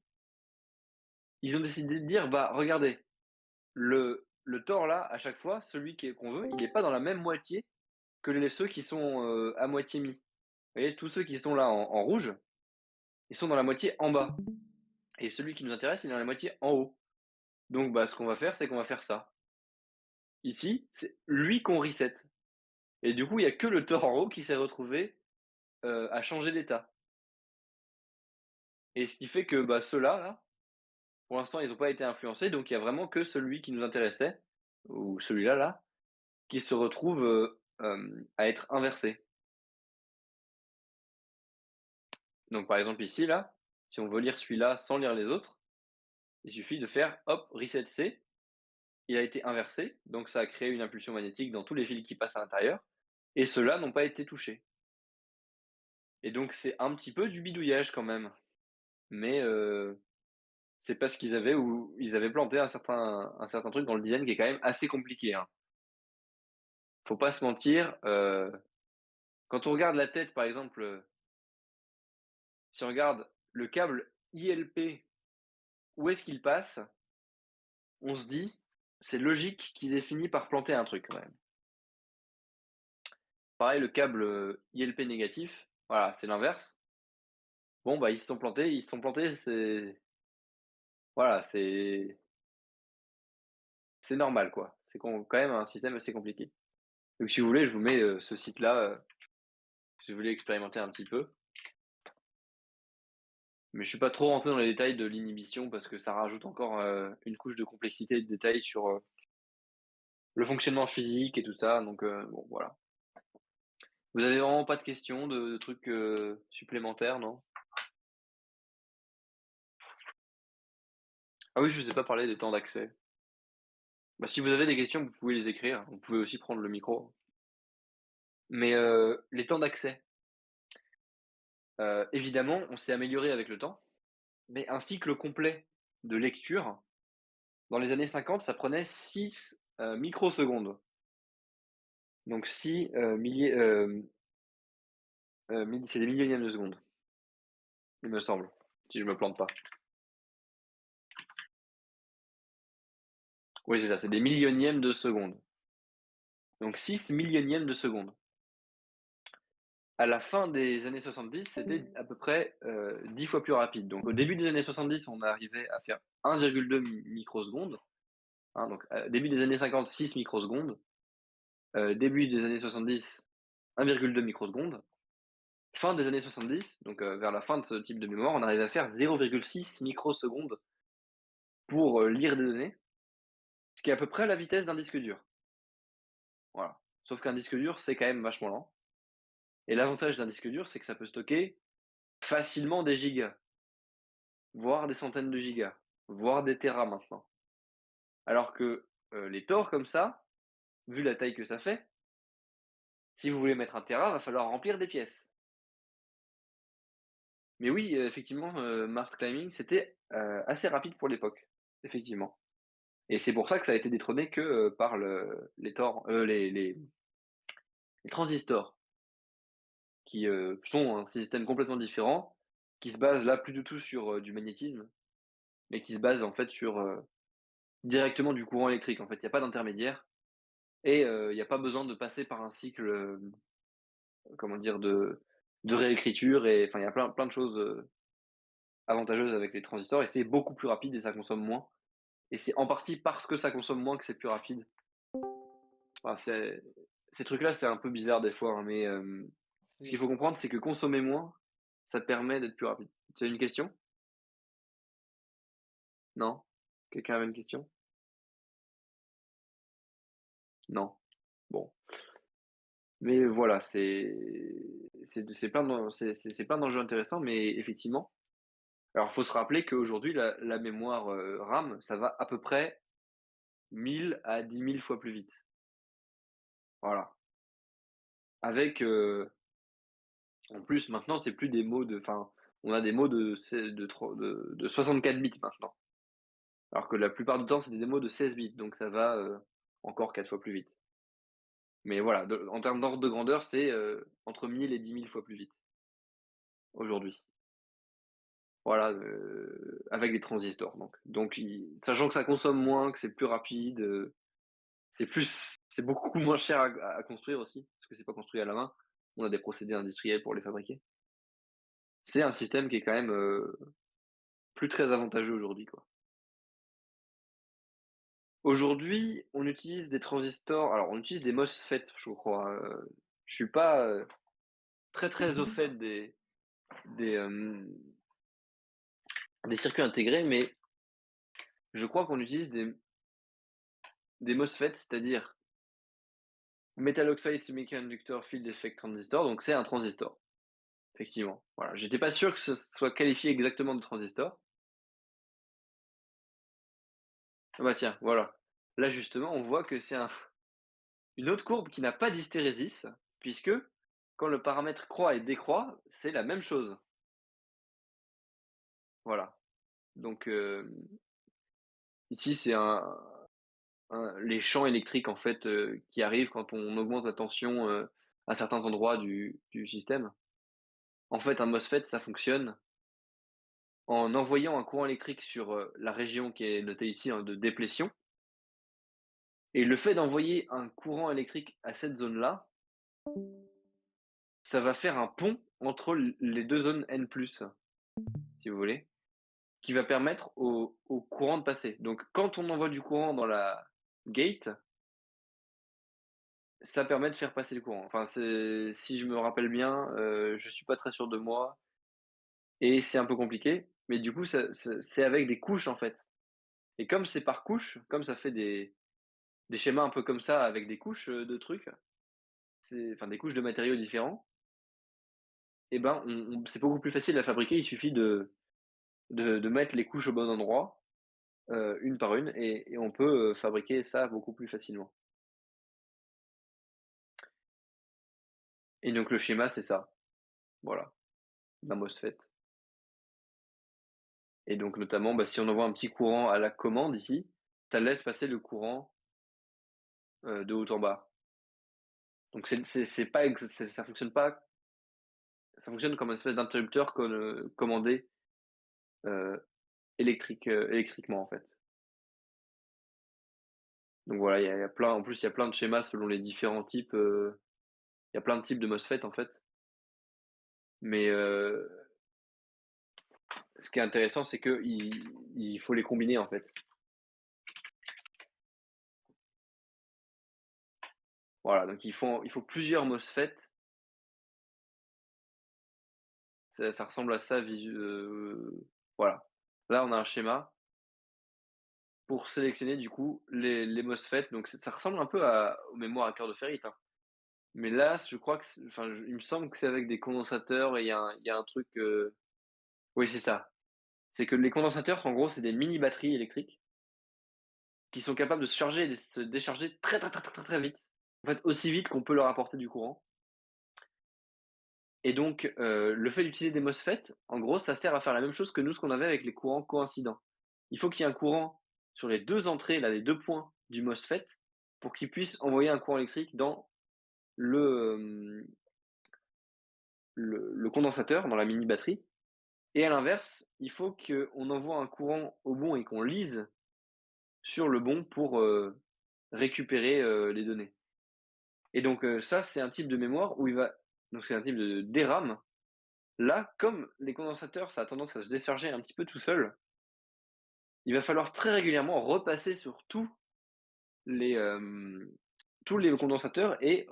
ils ont décidé de dire: «Bah, regardez, le tort là, à chaque fois, celui qu'on veut, il est pas dans la même moitié que ceux qui sont, à moitié mis». Vous voyez, tous ceux qui sont là en rouge, ils sont dans la moitié en bas et celui qui nous intéresse, il est dans la moitié en haut. Donc bah, ce qu'on va faire, c'est qu'on va faire ça. Ici, c'est lui qu'on reset et du coup, il y a que le tort en haut qui s'est retrouvé, à changer d'état et ce qui fait que, bah, ceux-là, là, pour l'instant, ils ont pas été influencés, donc il y a vraiment que celui qui nous intéressait ou celui-là, là, qui se retrouve, à être inversé. Donc par exemple ici, là, si on veut lire celui-là sans lire les autres, il suffit de faire hop, reset C, il a été inversé, donc ça a créé une impulsion magnétique dans tous les fils qui passent à l'intérieur, et ceux-là n'ont pas été touchés. Et donc c'est un petit peu du bidouillage quand même, mais c'est parce qu'ils avaient ou ils avaient planté un certain truc dans le design qui est quand même assez compliqué, hein. Faut pas se mentir, quand on regarde la tête par exemple, si on regarde le câble ILP, où est-ce qu'il passe? On se dit: «C'est logique qu'ils aient fini par planter un truc quand même». Pareil le câble, ILP négatif, voilà, c'est l'inverse. Bon, bah, ils se sont plantés, voilà, c'est normal quoi. C'est quand même un système assez compliqué. Donc si vous voulez, je vous mets, ce site-là, si vous voulez expérimenter un petit peu. Mais je suis pas trop rentré dans les détails de l'inhibition parce que ça rajoute encore, une couche de complexité et de détails sur, le fonctionnement physique et tout ça, donc bon voilà. Vous avez vraiment pas de questions, de trucs, supplémentaires, non? Ah oui, je vous ai pas parlé des temps d'accès. Bah, si vous avez des questions, vous pouvez les écrire. Vous pouvez aussi prendre le micro. Mais, les temps d'accès, évidemment, on s'est amélioré avec le temps, mais un cycle complet de lecture, dans les années 50, ça prenait 6 microsecondes. Donc 6 milliers, c'est des millionièmes de seconde, il me semble, si je me plante pas. Oui, c'est ça, c'est des millionièmes de seconde. Donc 6 millionièmes de seconde. À la fin des années 70, c'était à peu près, 10 fois plus rapide. Donc au début des années 70, on arrivait à faire 1,2 microsecondes, hein, donc début des années 50, 6 microsecondes, début des années 70, 1,2 microsecondes. Fin des années 70, donc vers la fin de ce type de mémoire, on arrivait à faire 0,6 microsecondes pour, lire des données, ce qui est à peu près la vitesse d'un disque dur. Voilà. Sauf qu'un disque dur, c'est quand même vachement lent et l'avantage d'un disque dur, c'est que ça peut stocker facilement des gigas, voire des centaines de gigas, voire des téras maintenant. Alors que, les tors comme ça, vu la taille que ça fait, si vous voulez mettre un téra, va falloir remplir des pièces. Mais oui, effectivement, Mars Climbing, c'était, assez rapide pour l'époque, effectivement. Et c'est pour ça que ça a été détrôné que, par les tors, les transistors qui, sont un système complètement différent, qui se base là plus du tout sur, du magnétisme, mais qui se base en fait sur, directement du courant électrique en fait. Il y a pas d'intermédiaire et il y a pas besoin de passer par un cycle, comment dire? De réécriture et enfin il y a plein de choses, avantageuses avec les transistors et c'est beaucoup plus rapide et ça consomme moins et c'est en partie parce que ça consomme moins que c'est plus rapide. Enfin ces trucs-là, c'est un peu bizarre des fois, hein, mais ce qu'il C'est faut comprendre, c'est que consommer moins, ça te permet d'être plus rapide. Tu as une question? Non? Quelqu'un avait une question? Non. Bon, mais voilà, c'est plein c'est plein d'enjeux intéressants, mais effectivement, alors faut se rappeler qu'aujourd'hui la mémoire, RAM, ça va à peu près 1000 à 10 000 fois plus vite. Voilà. Avec, en plus maintenant c'est plus des mots de enfin, on a des mots de 64 bits maintenant. Alors que la plupart du temps c'est des mots de 16 bits, donc ça va, encore 4 fois plus vite. Mais voilà, en termes d'ordre de grandeur, c'est, entre 1000 et 10 000 fois plus vite, aujourd'hui. Voilà, avec des transistors donc sachant que ça consomme moins, que c'est plus rapide, c'est beaucoup moins cher à construire aussi, parce que c'est pas construit à la main. On a des procédés industriels pour les fabriquer. C'est un système qui est quand même, plus très avantageux aujourd'hui, quoi. Aujourd'hui, on utilise des transistors alors on utilise des MOSFET, je crois, je suis pas, très au fait des, hem, des circuits intégrés, mais je crois qu'on utilise des MOSFET, c'est-à-dire Metal Oxide Semiconductor Field Effect Transistor, donc c'est un transistor, effectivement. Voilà, j'étais pas sûr que ce soit qualifié exactement de transistor. Ah bah tiens, voilà. Là justement, on voit que c'est une autre courbe qui n'a pas d'hystérésis, puisque quand le paramètre croît et décroît, c'est la même chose. Voilà. Donc, ici c'est les champs électriques en fait, qui arrivent quand on augmente la tension, à certains endroits du système. En fait, un MOSFET, ça fonctionne en envoyant un courant électrique sur, la région qui est notée ici, hein, de déplétion, et le fait d'envoyer un courant électrique à cette zone-là, ça va faire un pont entre les 2 zones N+, si vous voulez, qui va permettre au courant de passer. Donc quand on envoie du courant dans la gate, ça permet de faire passer le courant. Enfin, c'est si je me rappelle bien, je suis pas très sûr de moi et c'est un peu compliqué, mais du coup, c'est avec des couches, en fait, et comme c'est par couches, comme ça fait des schémas un peu comme ça avec des couches, de trucs, c'est enfin des couches de matériaux différents, et ben, on c'est beaucoup plus facile à fabriquer. Il suffit de mettre les couches au bon endroit, une par une, et on peut, fabriquer ça beaucoup plus facilement, et donc le schéma, c'est ça, voilà, d'un MOSFET, et donc notamment, bah, si on envoie un petit courant à la commande ici, ça laisse passer le courant, de haut en bas. Donc c'est pas ex c'est ça fonctionne pas ça fonctionne comme une espèce d'interrupteur commandé, heu, électriquement, en fait. Donc voilà, il y a plein en plus, il y a plein de schémas selon les différents types, il y a plein de types de MOSFET, en fait. Mais, ce qui est intéressant, c'est qu'il faut les combiner, en fait. Voilà, donc il faut plusieurs MOSFET. Ça ressemble à ça voilà. Là, on a un schéma pour sélectionner, du coup, les MOSFET, donc ça ressemble un peu aux mémoires à cœur de ferrite, hein. Mais là, je crois que enfin, il me semble que c'est avec des condensateurs, et il y a un truc, oui, c'est ça. C'est que les condensateurs, en gros, c'est des mini batteries électriques qui sont capables de se charger et de se décharger très, très, très, très, très, très vite. En fait, aussi vite qu'on peut leur apporter du courant, et donc, le fait d'utiliser des MOSFET, en gros, ça sert à faire la même chose que nous, ce qu'on avait avec les courants coïncidents. Il faut qu'il y ait un courant sur les 2 entrées, là, les 2 points du MOSFET, pour qu'il puisse envoyer un courant électrique dans le, le condensateur, dans la mini batterie. Et à l'inverse, il faut qu'on envoie un courant au bon et qu'on lise sur le bon pour, récupérer, les données. Et donc, ça, c'est un type de mémoire où il va donc c'est un type de DRAM. Là, comme les condensateurs, ça a tendance à se décharger un petit peu tout seul, il va falloir très régulièrement repasser sur les, tous les condensateurs et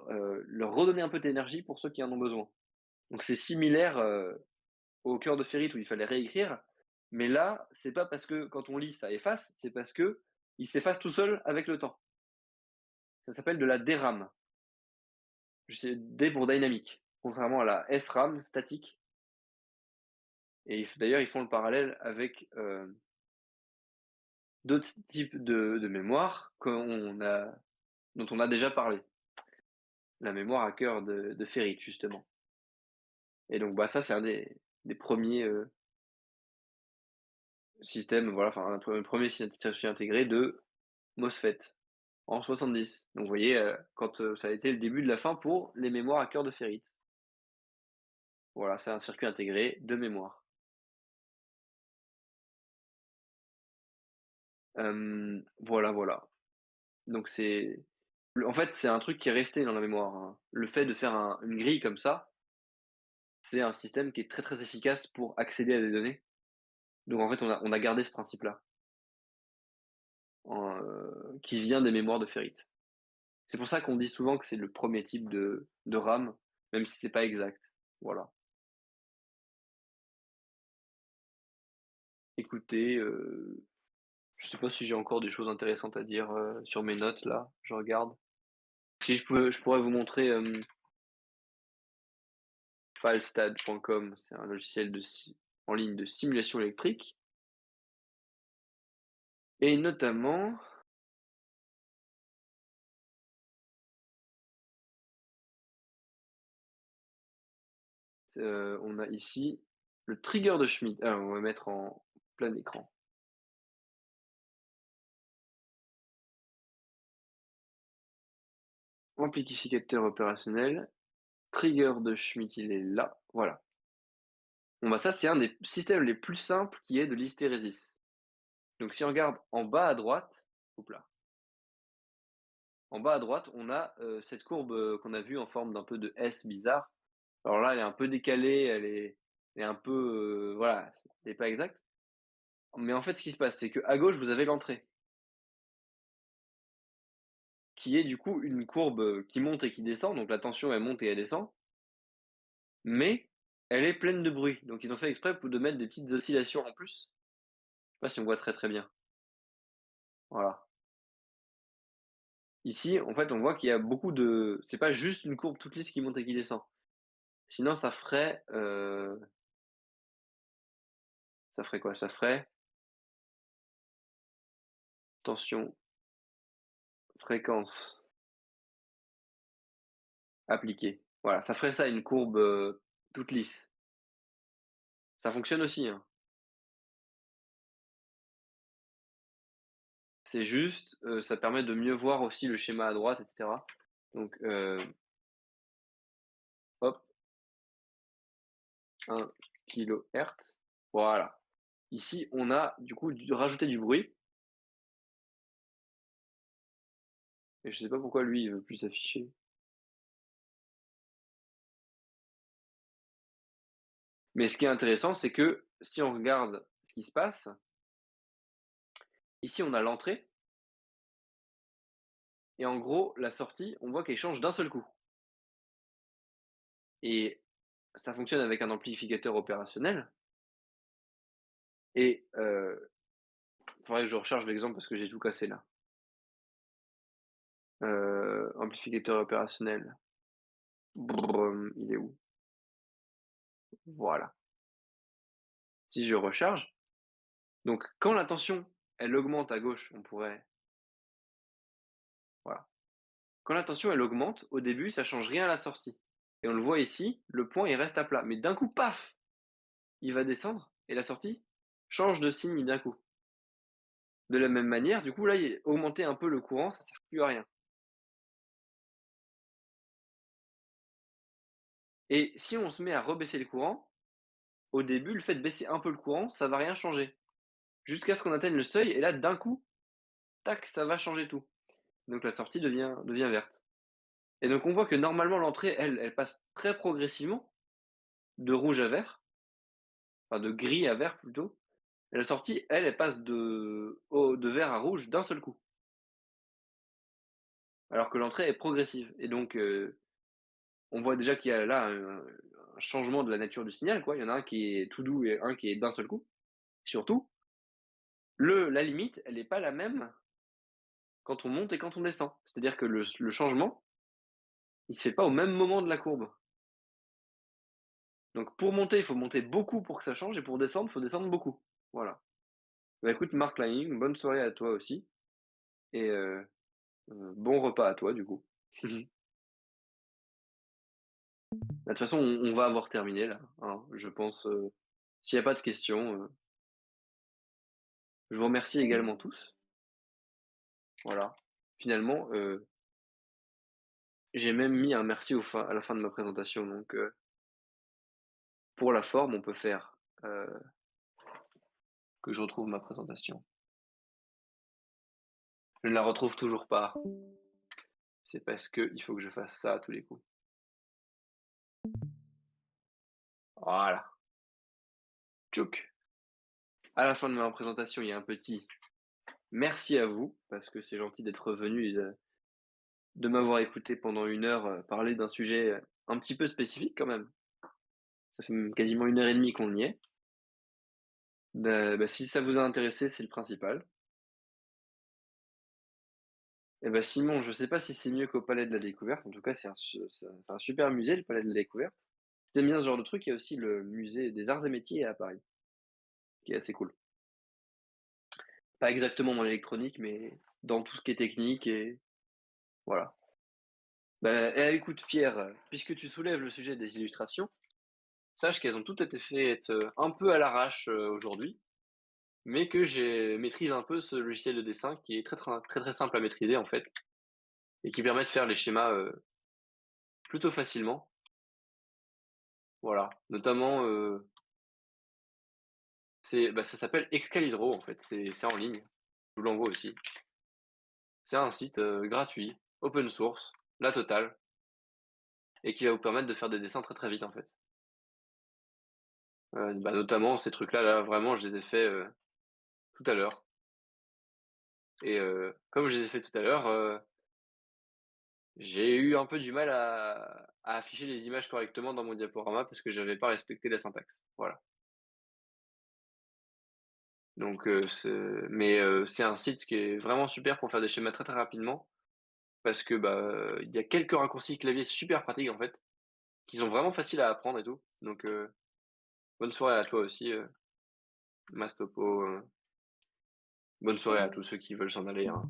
leur redonner un peu d'énergie pour ceux qui en ont besoin. Donc c'est similaire, au cœur de ferrite où il fallait réécrire, mais là, c'est pas parce que quand on lit ça efface, c'est parce que il s'efface tout seul avec le temps. Ça s'appelle de la DRAM. C'est D pour dynamique, contrairement à la SRAM, statique. Et d'ailleurs, ils font le parallèle avec d'autres types de mémoire dont on a déjà parlé. La mémoire à cœur de ferrite, justement. Et donc, bah, ça, c'est un des premiers systèmes, voilà, enfin, un premier circuit intégré de MOSFET en 70. Donc, vous voyez, quand ça a été le début de la fin pour les mémoires à cœur de ferrite. Voilà, c'est un circuit intégré de mémoire. Voilà, voilà. Donc en fait, c'est un truc qui est resté dans la mémoire, hein. Le fait de faire une grille comme ça, c'est un système qui est très, très efficace pour accéder à des données. Donc en fait, on a gardé ce principe-là, qui vient des mémoires de ferrite. C'est pour ça qu'on dit souvent que c'est le premier type de RAM, même si c'est pas exact. Voilà. Écoutez, je sais pas si j'ai encore des choses intéressantes à dire, sur mes notes là, je regarde. Si je pourrais vous montrer, filestad.com, c'est un logiciel en ligne de simulation électrique et notamment, on a ici le trigger de Schmitt. Alors on va mettre en plein écran. Amplificateur opérationnel, trigger de Schmitt, il est là, voilà. Bon bah ça, c'est un des systèmes les plus simples qui est de l'hystérésis. Donc si on regarde en bas à droite, houp là, en bas à droite, on a, cette courbe, qu'on a vue en forme d'un peu de S bizarre. Alors là, elle est un peu décalée, elle est un peu, voilà, elle est pas exacte. Mais en fait, ce qui se passe, c'est qu'à gauche, vous avez l'entrée, qui est du coup une courbe, qui monte et qui descend, donc la tension, elle monte et elle descend, mais elle est pleine de bruit. Donc ils ont fait exprès de mettre des petites oscillations en plus. Je sais pas si on voit très, très bien. Voilà. Ici, en fait, on voit qu'il y a beaucoup de c'est pas juste une courbe toute lisse qui monte et qui descend. Sinon ça ferait quoi? Ça ferait tension, fréquence appliquée. Voilà, ça ferait ça une courbe, toute lisse. Ça fonctionne aussi, hein. C'est juste, ça permet de mieux voir aussi le schéma à droite et cetera. Donc, hop, 1 kilohertz. Voilà. Ici, on a du coup rajouté du bruit et je sais pas pourquoi lui, il veut plus s'afficher. Mais ce qui est intéressant, c'est que si on regarde ce qui se passe, ici on a l'entrée et en gros la sortie, on voit qu'elle change d'un seul coup et ça fonctionne avec un amplificateur opérationnel et faudrait que je recharge l'exemple parce que j'ai tout cassé là. Amplificateur opérationnel, il est où? Voilà. Si je recharge, donc quand la tension, elle augmente à gauche, on pourrait voilà. Quand la tension, elle augmente, au début, ça change rien à la sortie et on le voit ici, le point, il reste à plat. Mais d'un coup, paf! Il va descendre et la sortie change de signe d'un coup. De la même manière, du coup, là, augmenter un peu le courant, ça sert plus à rien. Et si on se met à rebaisser le courant, au début, le fait de baisser un peu le courant, ça va rien changer. Jusqu'à ce qu'on atteigne le seuil et là, d'un coup, tac, ça va changer tout. Donc la sortie devient verte. Et donc on voit que normalement l'entrée, elle passe très progressivement, de rouge à vert, enfin de gris à vert plutôt. Et la sortie, elle passe de vert à rouge d'un seul coup. Alors que l'entrée est progressive. Et donc on voit déjà qu'il y a là un changement de la nature du signal, quoi. Il y en a un qui est tout doux et un qui est d'un seul coup. Surtout, la limite, elle n'est pas la même quand on monte et quand on descend. C'est-à-dire que le changement, il se fait pas au même moment de la courbe. Donc pour monter, il faut monter beaucoup pour que ça change et pour descendre, il faut descendre beaucoup. Voilà. Bah, écoute, Mark Laing, bonne soirée à toi aussi et bon repas à toi du coup. Bah, de toute façon, on va avoir terminé là, hein, je pense, s'il y a pas de questions, je vous remercie également tous. Voilà. Finalement, j'ai même mis un merci à la fin de ma présentation donc pour la forme, on peut faire, que je retrouve ma présentation. Je ne la retrouve toujours pas. C'est parce qu'il faut que je fasse ça à tous les coups. Voilà. Tchouk. À la fin de ma présentation, il y a un petit merci à vous, parce que c'est gentil d'être venu et de m'avoir écouté pendant 1 heure, parler d'un sujet, un petit peu spécifique quand même. Ça fait quasiment 1 heure et demie qu'on y est. Bah, si ça vous a intéressé, c'est le principal. Et bah, Simon, je sais pas si c'est mieux qu'au Palais de la Découverte. En tout cas, c'est un super musée, le Palais de la Découverte. Si tu bien ce genre de truc, il y a aussi le musée des arts et métiers à Paris, qui est assez cool. Pas exactement dans l'électronique, mais dans tout ce qui est technique et voilà. Bah, écoute Pierre, puisque tu soulèves le sujet des illustrations, sache qu'elles ont toutes été faites, un peu à l'arrache, aujourd'hui, mais que j'ai maîtrise un peu ce logiciel de dessin qui est très simple à maîtriser en fait et qui permet de faire les schémas, plutôt facilement. Voilà. Notamment, ça s'appelle Excalibro en fait, c'est en ligne. Je vous l'envoie aussi. C'est un site, gratuit, open source, la totale et qui va vous permettre de faire des dessins très vite en fait. Bah, notamment ces trucs-là, là, vraiment je les ai faits, tout à l'heure et comme je les ai faits tout à l'heure, j'ai eu un peu du mal à afficher les images correctement dans mon diaporama parce que j'avais pas respecté la syntaxe. Voilà. Donc c'est un site qui est vraiment super pour faire des schémas très rapidement parce que, bah, il y a quelques raccourcis clavier super pratiques, en fait, qui sont vraiment faciles à apprendre et tout. Donc bonne soirée à toi aussi, Mastopo, bonne soirée à tous ceux qui veulent s'en aller, hein.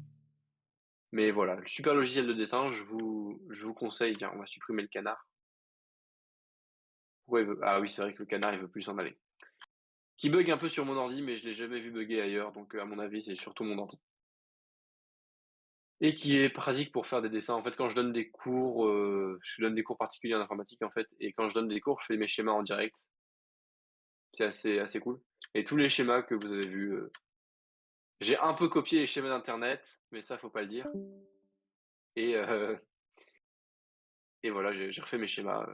Mais voilà, le super logiciel de dessin, je vous conseille. Tiens, on va supprimer le canard. Pourquoi il veut ah oui, c'est vrai que le canard, il veut plus s'en aller. Qui bug un peu sur mon ordi, mais je l'ai jamais vu bugger ailleurs, donc à mon avis, c'est surtout mon ordi. Et qui est pratique pour faire des dessins. En fait, quand je donne des cours, je donne des cours particuliers en informatique, en fait, et quand je donne des cours, je fais mes schémas en direct. C'est assez cool. Et tous les schémas que vous avez vus, j'ai un peu copié les schémas d'internet, mais ça, faut pas le dire. Et et voilà, j'ai refait mes schémas,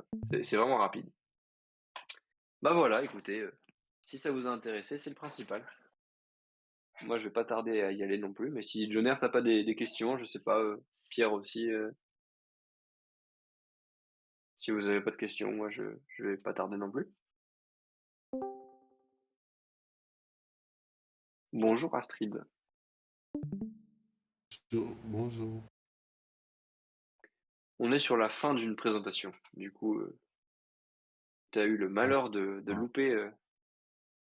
c'est vraiment rapide. Bah voilà, écoutez, si ça vous a intéressé, c'est le principal. Moi, je vais pas tarder à y aller non plus, mais si Joner, tu pas des questions, je sais pas, Pierre aussi, si vous avez pas de questions, moi je vais pas tarder non plus. Bonjour Astrid. Bonjour. On est sur la fin d'une présentation. Du coup, tu as eu le Ah, malheur de ah, louper,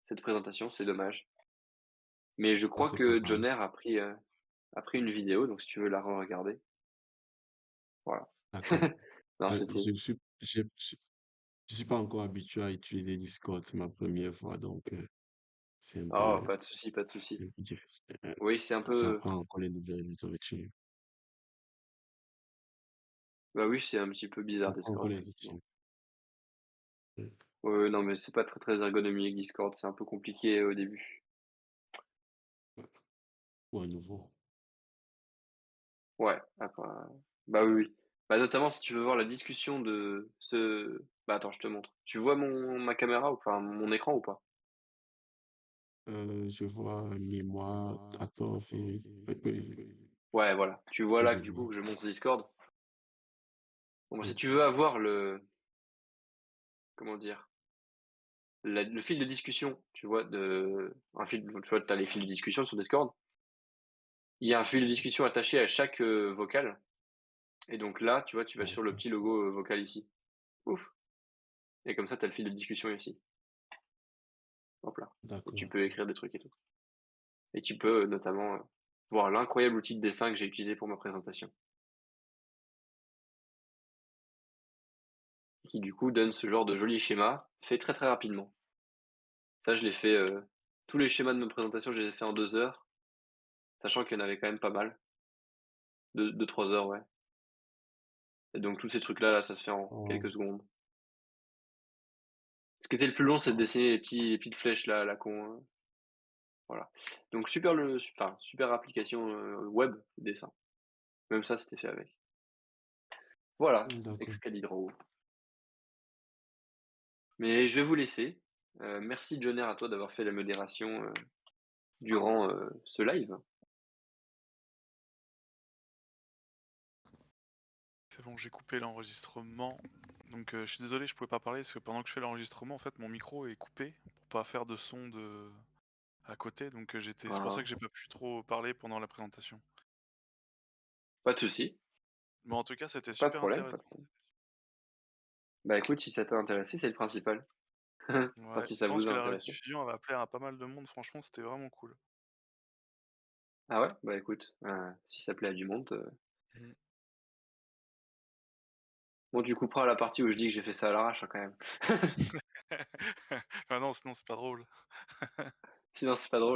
cette présentation, c'est dommage. Mais je ah, crois c'est pas que grave. Joner a pris une vidéo, donc si tu veux la re-regarder, voilà. D'accord. Non, Ah, c'était je suis pas encore habitué à utiliser Discord. C'est ma première fois, donc oh, pas de souci, pas de souci. c'est un peu difficile. Oui, c'est un peu J'apprends encore les nouvelles outils. bah, oui, c'est un petit peu bizarre J'apprends encore Discord, les effectivement. outils. euh, Ouais, non, mais c'est pas très ergonomique Discord, c'est un peu compliqué au début. Pour un nouveau. Ouais, après bah, oui, oui. Bah, notamment si tu veux voir la discussion bah, attends, je te montre. Tu vois ma caméra ou enfin mon écran ou pas? Je vois mémoire, attends, fait, Ouais, voilà. Tu vois oui, là je que du vois. coup que je montre Discord. Bon, bah, si Oui. tu veux avoir comment dire? Le fil de discussion, tu vois, tu vois, tu as les fils de discussion sur Discord Il y a un fil de discussion attaché à chaque, vocal et donc là, tu vois, tu vas sur le D'accord, petit logo, vocal ici. Ouf et comme ça, tu as le fil de discussion ici. Hop là et d'accord, tu peux d'accord. écrire des trucs et tout et tu peux, notamment, voir l'incroyable outil de dessin que j'ai utilisé pour ma présentation. Qui du coup donne ce genre de joli schéma, fait très, très rapidement. Ça, je l'ai fait, tous les schémas de ma présentation, je les ai fait en 2 heures, sachant qu'il y en avait quand même pas mal, 2-3 heures, ouais et donc tous ces trucs-là, là, ça se fait en Oh, quelques secondes. Ce qui était le plus long, c'est de oh, dessiner les petites flèches là, à la con, voilà. Donc super application, web de dessin. Même ça, c'était fait avec. Voilà, d'accord. Excalibur. Mais je vais vous laisser. Merci Joner à toi d'avoir fait la modération, durant, ce live. C'est bon, j'ai coupé l'enregistrement. Donc je suis désolé, je pouvais pas parler parce que pendant que je fais l'enregistrement, en fait, mon micro est coupé pour pas faire de son de à côté. Donc c'est pour ça que Hein, j'ai pas pu trop parler pendant la présentation. pas de souci, Mais en tout cas, c'était pas de super problème, pas de intéressant. problème. Bah, écoute, si ça t'a intéressé, c'est le principal. Enfin, Ouais, si je ça pense vous a que la intéressé. rediffusion elle va plaire à pas mal de monde. Franchement, c'était vraiment cool. Ah ouais? Bah, écoute, si ça plaît à du monde, Mhm. bon, tu couperas la partie où je dis que j'ai fait ça à l'arrache, hein, quand même. Bah non, sinon c'est pas drôle. Sinon, c'est pas drôle.